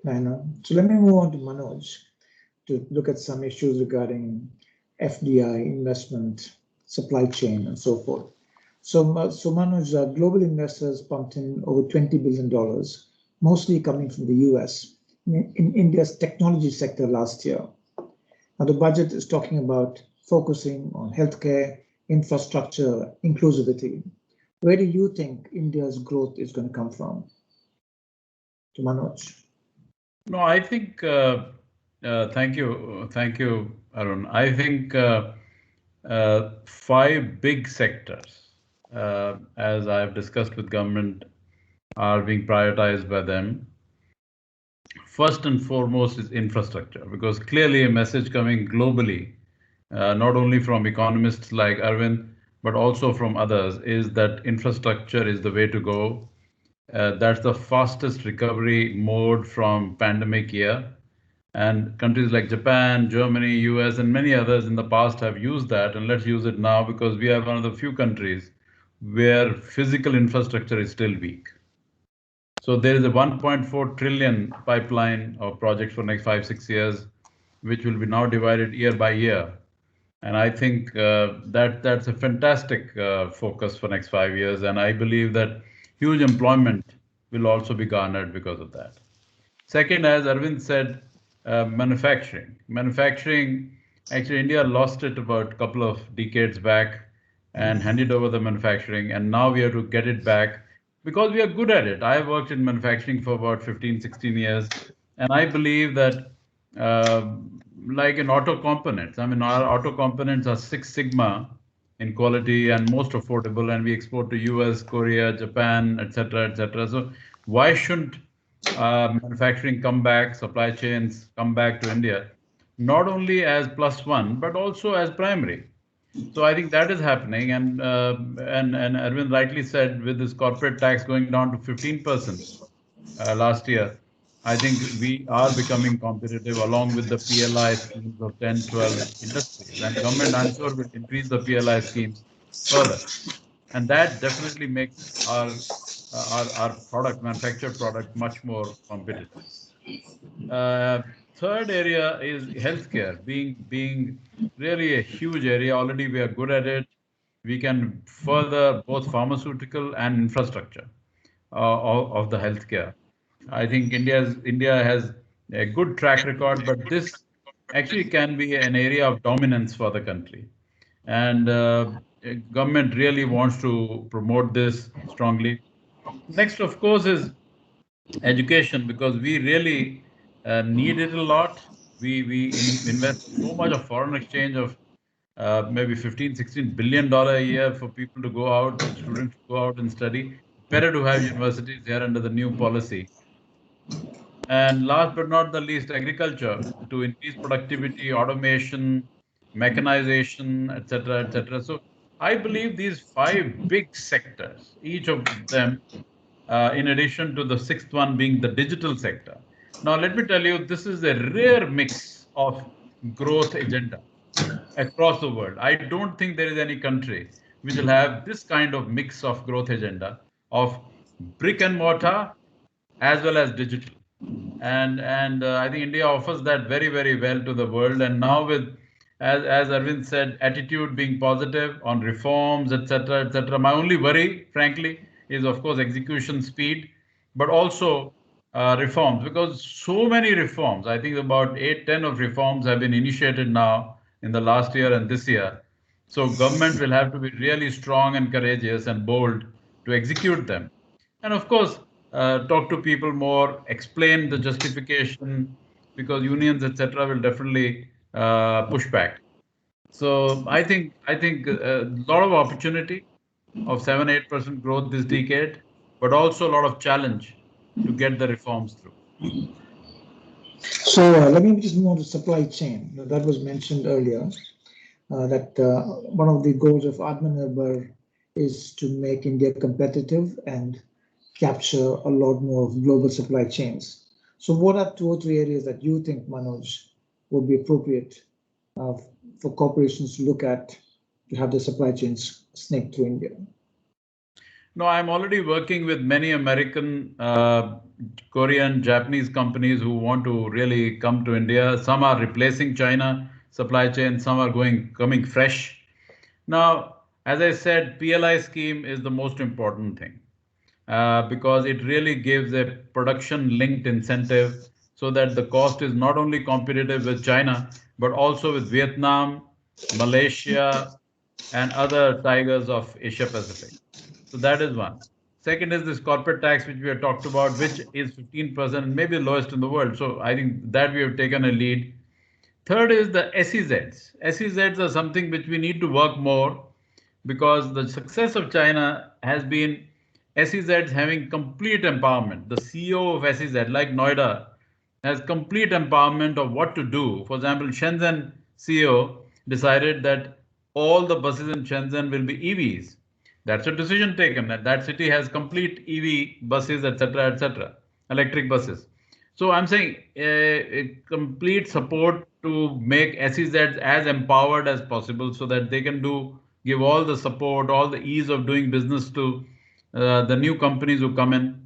Naina. So let me move on to Manoj to look at some issues regarding FDI, investment, supply chain, and so forth. So Manoj, global investors pumped in over $20 billion, mostly coming from the US, in India's technology sector last year. Now the budget is talking about focusing on healthcare, infrastructure, inclusivity. Where do you think India's growth is going to come from? To Manoj. No, I think, thank you, Arun. I think 5 big sectors, as I've discussed with government, are being prioritized by them. First and foremost is infrastructure, because clearly a message coming globally, not only from economists like Arvind, but also from others, is that infrastructure is the way to go. That's the fastest recovery mode from pandemic year. And countries like Japan, Germany, US, and many others in the past have used that. And let's use it now, because we are one of the few countries where physical infrastructure is still weak. So there is a 1.4 trillion pipeline of projects for next 5-6 years, which will be now divided year by year. And I think that's a fantastic focus for next 5 years. And I believe that huge employment will also be garnered because of that. Second, as Arvind said, manufacturing. Manufacturing, actually India lost it about a couple of decades back and handed over the manufacturing. And now we have to get it back because we are good at it. I have worked in manufacturing for about 15, 16 years. And I believe that like in auto components, I mean, our auto components are 6 Sigma in quality and most affordable, and we export to US, Korea, Japan, etc., etc. So why shouldn't manufacturing come back, supply chains come back to India, not only as +1, but also as primary? So I think that is happening, and Arvind rightly said, with this corporate tax going down to 15% last year, I think we are becoming competitive along with the PLI schemes of 10, 12 industries. And government, I'm sure, will increase the PLI schemes further. And that definitely makes our product, manufactured product, much more competitive. Third area is healthcare, being really a huge area. Already we are good at it. We can further both pharmaceutical and infrastructure of the healthcare. I think India has a good track record, but this actually can be an area of dominance for the country. And government really wants to promote this strongly. Next, of course, is education, because we really need it a lot. We invest so much of foreign exchange of maybe $15-16 billion a year for people to go out, students to go out and study. Better to have universities here under the new policy. And last but not the least, agriculture, to increase productivity, automation, mechanization, etc., etc. So I believe these 5 big sectors, each of them, in addition to the 6th one being the digital sector. Now, let me tell you, this is a rare mix of growth agenda across the world. I don't think there is any country which will have this kind of mix of growth agenda of brick and mortar as well as digital. And I think India offers that very, very well to the world. And now with, as Arvind said, attitude being positive on reforms, etc., etc. My only worry, frankly, is of course execution speed, but also reforms, because so many reforms, I think about 8-10 of reforms have been initiated now in the last year and this year. So government will have to be really strong and courageous and bold to execute them. And of course, talk to people more, explain the justification, because unions, etc., will definitely push back. So I think a lot of opportunity of 7-8% growth this decade, but also a lot of challenge to get the reforms through. So let me just move on to supply chain. That was mentioned earlier, that one of the goals of Atmanirbhar is to make India competitive and capture a lot more of global supply chains. So what are 2 or 3 areas that you think, Manoj, would be appropriate for corporations to look at to have the supply chains snake through India? No, I'm already working with many American, Korean, Japanese companies who want to really come to India. Some are replacing China supply chain, some are coming fresh. Now, as I said, PLI scheme is the most important thing because it really gives a production linked incentive so that the cost is not only competitive with China, but also with Vietnam, Malaysia, and other tigers of Asia Pacific. So that is one. Second is this corporate tax, which we have talked about, which is 15% and maybe the lowest in the world. So I think that we have taken a lead. Third is the SEZs. SEZs are something which we need to work more because the success of China has been SEZs having complete empowerment. The CEO of SEZ, like Noida, has complete empowerment of what to do. For example, Shenzhen CEO decided that all the buses in Shenzhen will be EVs. That's a decision taken that that city has complete EV buses, etc., electric buses. So I'm saying a complete support to make SEZs as empowered as possible so that they can give all the support, all the ease of doing business to the new companies who come in.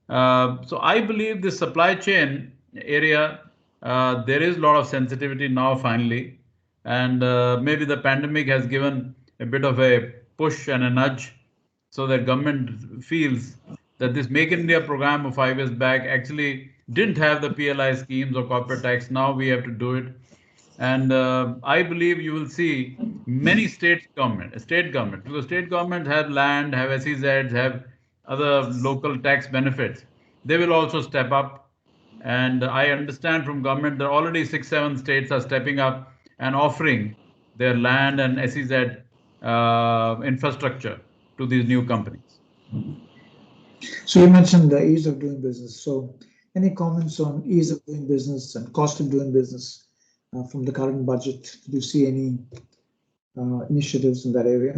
So I believe this supply chain area, there is a lot of sensitivity now finally, and maybe the pandemic has given a bit of a push and a nudge so that government feels that this Make in India program of 5 years back actually didn't have the PLI schemes or corporate tax. Now we have to do it. And I believe you will see many state governments, because state governments have land, have SEZs, have other local tax benefits. They will also step up. And I understand from government that already 6-7 states are stepping up and offering their land and SEZ infrastructure to these new companies. So you mentioned the ease of doing business. So any comments on ease of doing business and cost of doing business from the current budget? Do you see any initiatives in that area?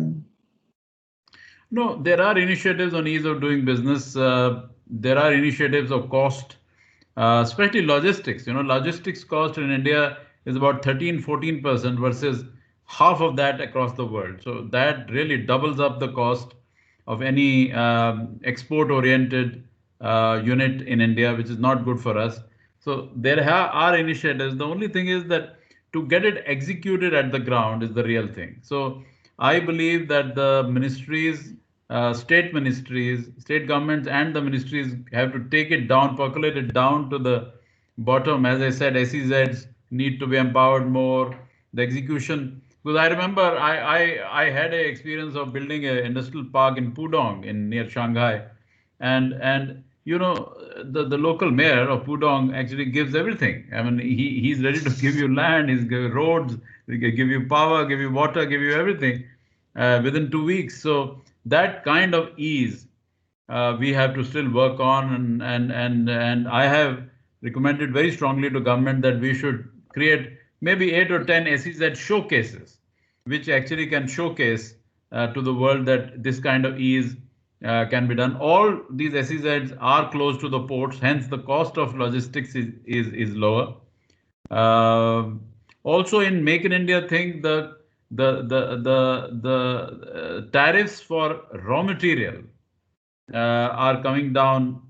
No, there are initiatives on ease of doing business. There are initiatives of cost, especially logistics. Logistics cost in India is about 13-14% versus half of that across the world. So that really doubles up the cost of any export-oriented unit in India, which is not good for us. So there are initiatives. The only thing is that to get it executed at the ground is the real thing. So I believe that the ministries, state governments and the ministries have to take it down, percolate it down to the bottom. As I said, SEZs need to be empowered more. The execution, because I remember I had an experience of building an industrial park in Pudong near Shanghai, and the local mayor of Pudong actually gives everything. I mean, he's ready to give you land, he's give you roads, he can give you power, give you water, give you everything within 2 weeks. So that kind of ease we have to still work on, and I have recommended very strongly to government that we should create maybe 8 or 10 SEZ showcases, which actually can showcase to the world that this kind of ease can be done. All these SEZs are close to the ports, hence the cost of logistics is lower. Also, in Make in India thing, the tariffs for raw material are coming down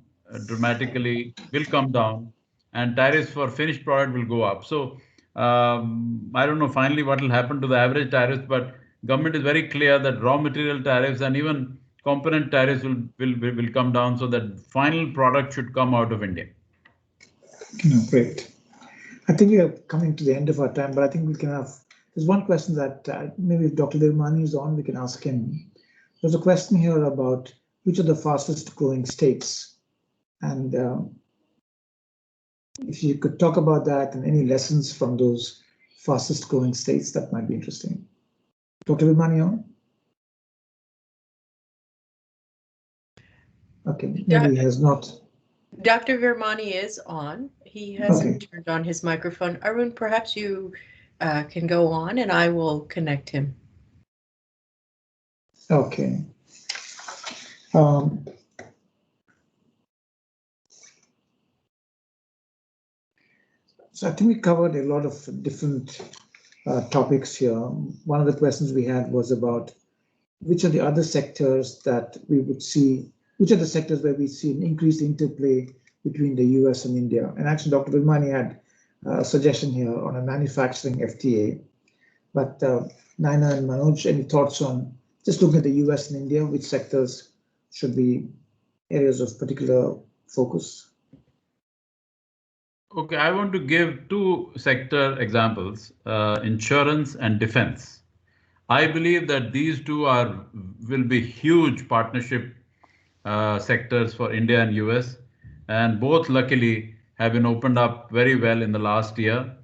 dramatically, will come down, and tariffs for finished product will go up. So I don't know finally what will happen to the average tariffs, but government is very clear that raw material tariffs and even component tariffs will come down, so that final product should come out of India. Great. I think we are coming to the end of our time, but I think we can have, there's one question that maybe if Dr. Virmani is on, we can ask him. There's a question here about which are the fastest growing states, and if you could talk about that and any lessons from those fastest growing states, that might be interesting. Dr. Virmani on? Okay, maybe he has not. Dr. Virmani is on. He hasn't turned on his microphone. Arun, perhaps you can go on and I will connect him. Okay. So I think we covered a lot of different topics here. One of the questions we had was about which are the other sectors that we would see, which are the sectors where we see an increased interplay between the US and India. And actually, Dr. Virmani had a suggestion here on a manufacturing FTA. But Naina and Manoj, any thoughts on just looking at the US and India, which sectors should be areas of particular focus? Okay, I want to give two sector examples, insurance and defense. I believe that these two will be huge partnership sectors for India and US, and both luckily have been opened up very well in the last year.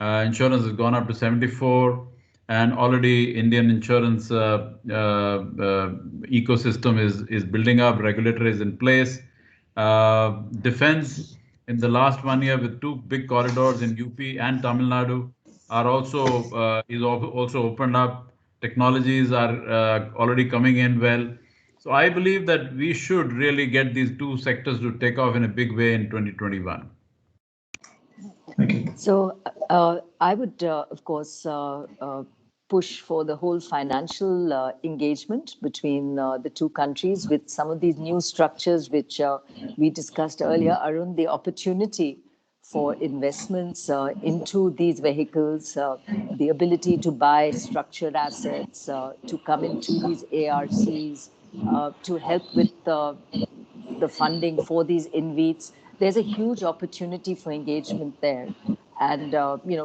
Insurance has gone up to 74, and already Indian insurance ecosystem is building up, regulator is in place. Defense in the last 1 year with two big corridors in UP and Tamil Nadu are also opened up. Technologies are already coming in well. So I believe that we should really get these two sectors to take off in a big way in 2021. Thank you. So I would, of course, push for the whole financial engagement between the two countries with some of these new structures which we discussed earlier. Arun, the opportunity for investments into these vehicles, the ability to buy structured assets, to come into these ARCs, to help with the funding for these INVITs. There's a huge opportunity for engagement there. And,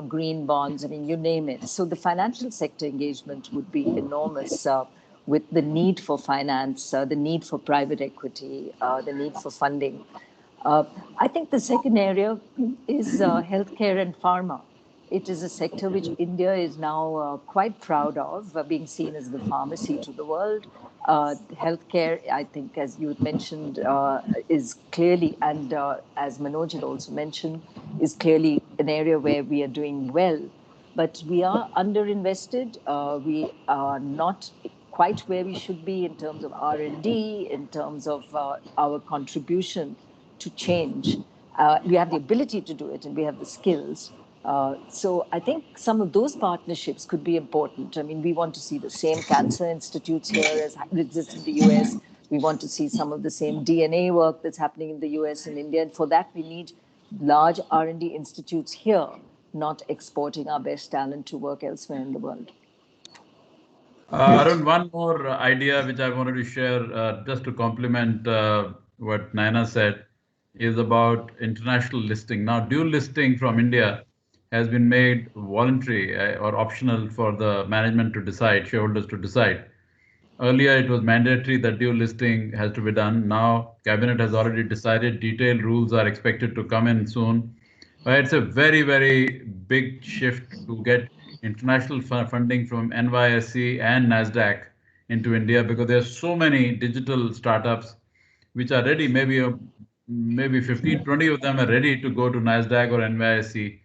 green bonds, I mean, you name it. So the financial sector engagement would be enormous with the need for finance, the need for private equity, the need for funding. I think the second area is healthcare and pharma. It is a sector which India is now quite proud of, being seen as the pharmacy to the world. Healthcare, I think, as you had mentioned, is clearly, and as Manoj had also mentioned, is clearly an area where we are doing well. But we are underinvested. We are not quite where we should be in terms of R&D, in terms of our contribution to change. We have the ability to do it and we have the skills. So I think some of those partnerships could be important. I mean, we want to see the same cancer institutes here as exist in the US. We want to see some of the same DNA work that's happening in the US and India. And for that, we need large R&D institutes here, not exporting our best talent to work elsewhere in the world. Arun, one more idea which I wanted to share just to complement what Naina said is about international listing. Now, dual listing from India has been made voluntary or optional for the management to decide, shareholders to decide. Earlier, it was mandatory that dual listing has to be done. Now, Cabinet has already decided. Detailed rules are expected to come in soon. It's a very, very big shift to get international funding from NYSE and NASDAQ into India because there's so many digital startups which are ready. Maybe 15, 20 of them are ready to go to NASDAQ or NYSE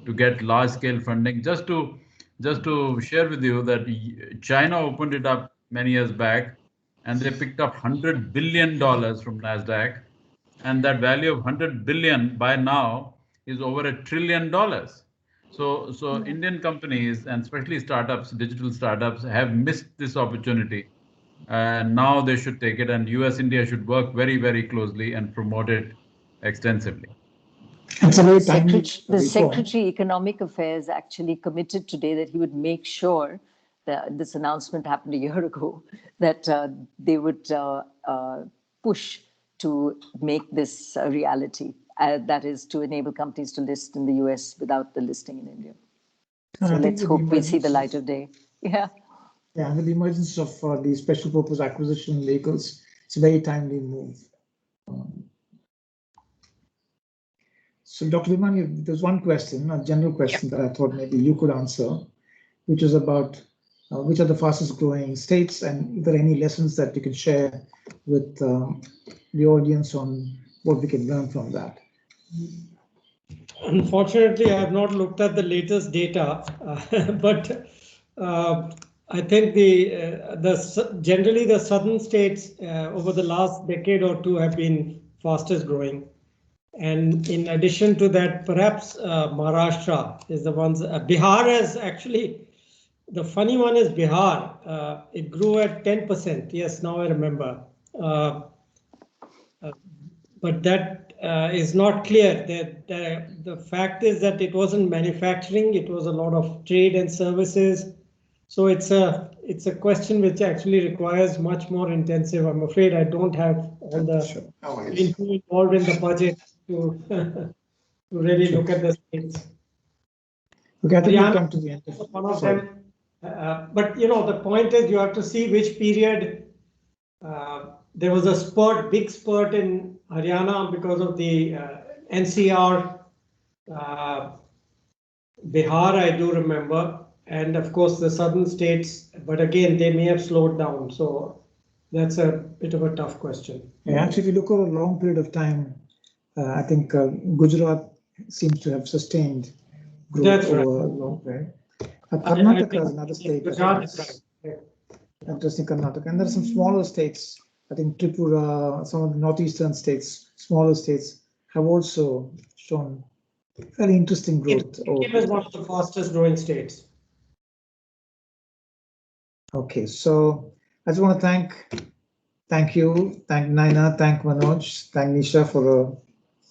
to get large scale funding. Just to share with you that China opened it up many years back and they picked up $100 billion from NASDAQ, and that value of 100 billion by now is over $1 trillion. So Indian companies and especially startups, digital startups, have missed this opportunity. And now they should take it, and US India should work very, very closely and promote it extensively. The Secretary Economic Affairs actually committed today that he would make sure that this announcement happened a year ago, that they would push to make this a reality. That is to enable companies to list in the US without the listing in India. So let's hope we see the light of day. Yeah. Yeah, with the emergence of the special purpose acquisition vehicles, it's a very timely move. So Dr. Virmani, there's one question, a general question that I thought maybe you could answer, which is about which are the fastest growing states, and if there are any lessons that you can share with the audience on what we can learn from that. Unfortunately, I have not looked at the latest data, but I think generally the southern states over the last decade or two have been fastest growing, And in addition to that, perhaps Maharashtra is the ones. Bihar has actually, the funny one is Bihar. It grew at 10%. Yes, now I remember. But that is not clear. The fact is that it wasn't manufacturing, it was a lot of trade and services. So it's a question which actually requires much more intensive. I'm afraid I don't have all the info involved in the budget to, to really look at the states. Okay, I think we'll come to the end of one of them. But you know, the point is you have to see which period. There was a spurt, big spurt in Haryana because of the NCR, Bihar, I do remember, and of course the southern states, but again, they may have slowed down. So that's a bit of a tough question. Yeah, actually, if you look over a long period of time, I think Gujarat seems to have sustained growth over a long period. Karnataka is another state. Interesting, Karnataka. And there are some smaller states. I think Tripura, some of the northeastern states, smaller states, have also shown very interesting growth. It is one of the fastest growing states. Okay, so I just want to thank you, thank Naina, thank Manoj, thank Nisha for a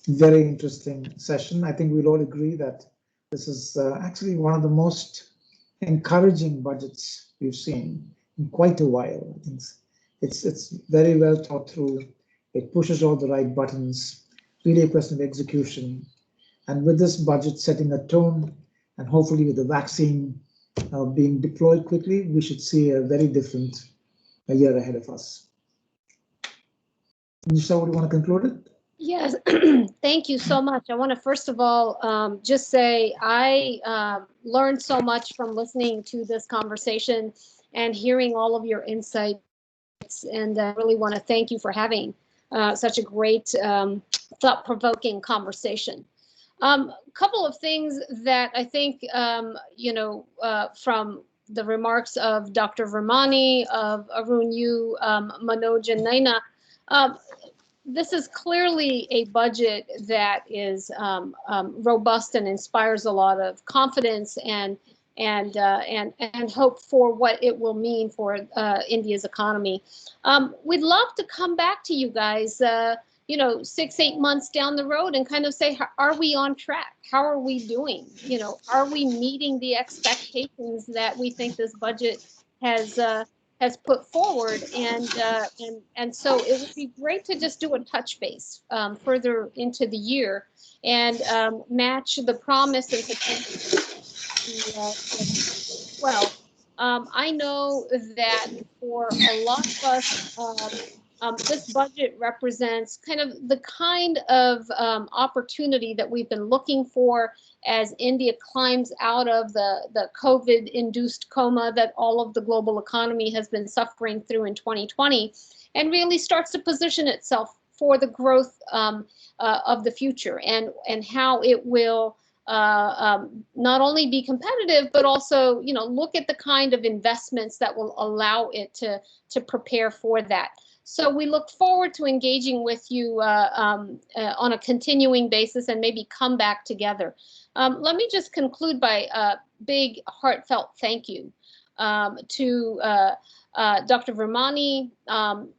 very interesting session. I think we'll all agree that this is actually one of the most encouraging budgets we've seen in quite a while. I think it's very well thought through. It pushes all the right buttons, really a question of execution. And with this budget setting a tone, and hopefully with the vaccine being deployed quickly, we should see a very different year ahead of us. Nisha, would you want to conclude it? Yes, thank you so much. I want to first of all just say I learned so much from listening to this conversation and hearing all of your insights. And I really want to thank you for having such a great thought-provoking conversation. Couple of things that I think, from the remarks of Dr. Virmani, of Arun, you, Manoj, and Naina, this is clearly a budget that is robust and inspires a lot of confidence and hope for what it will mean for India's economy. We'd love to come back to you guys, 6-8 months down the road and kind of say, are we on track? How are we doing? Are we meeting the expectations that we think this budget has put forward? And so it would be great to just do a touch base further into the year and match the promise and potential. Well, I know that for a lot of us, this budget represents kind of opportunity that we've been looking for as India climbs out of the COVID-induced coma that all of the global economy has been suffering through in 2020, and really starts to position itself for the growth of the future and how it will not only be competitive, but also, look at the kind of investments that will allow it to prepare for that. So we look forward to engaging with you on a continuing basis and maybe come back together. Let me just conclude by a big heartfelt thank you to Dr. Virmani,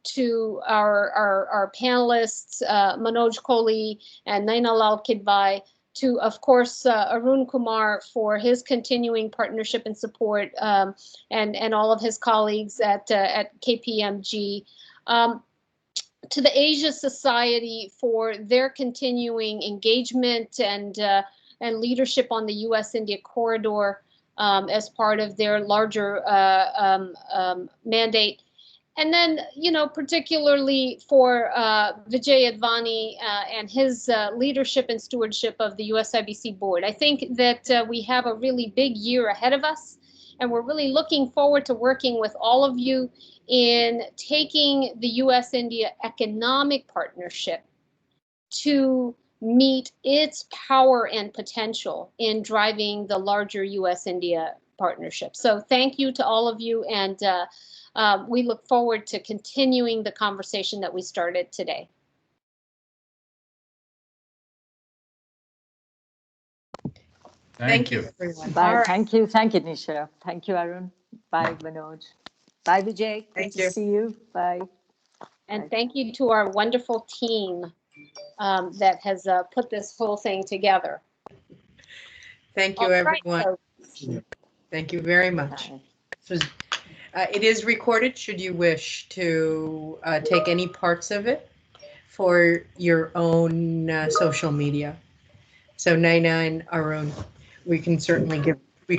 to our panelists, Manoj Kohli and Naina Lal Kidwai, to, of course, Arun Kumar for his continuing partnership and support, and all of his colleagues at KPMG, to the Asia Society for their continuing engagement and leadership on the U.S. India corridor as part of their larger mandate. And then, particularly for Vijay Advani and his leadership and stewardship of the USIBC board. I think that we have a really big year ahead of us, and we're really looking forward to working with all of you in taking the U.S.-India economic partnership to meet its power and potential in driving the larger U.S.-India partnership. So thank you to all of you, and we look forward to continuing the conversation that we started today. Thank you, everyone. Bye. right. Thank you, Nisha. Thank you, Arun. Bye, Manoj. Bye, Vijay. Good Thank to you. see you. Bye. And thank you to our wonderful team that has put this whole thing together. Thank you, All right, everyone. folks. Thank you very much. Bye. This was, it is recorded should you wish to take any parts of it for your own social media. So Naina and Arun, we can certainly give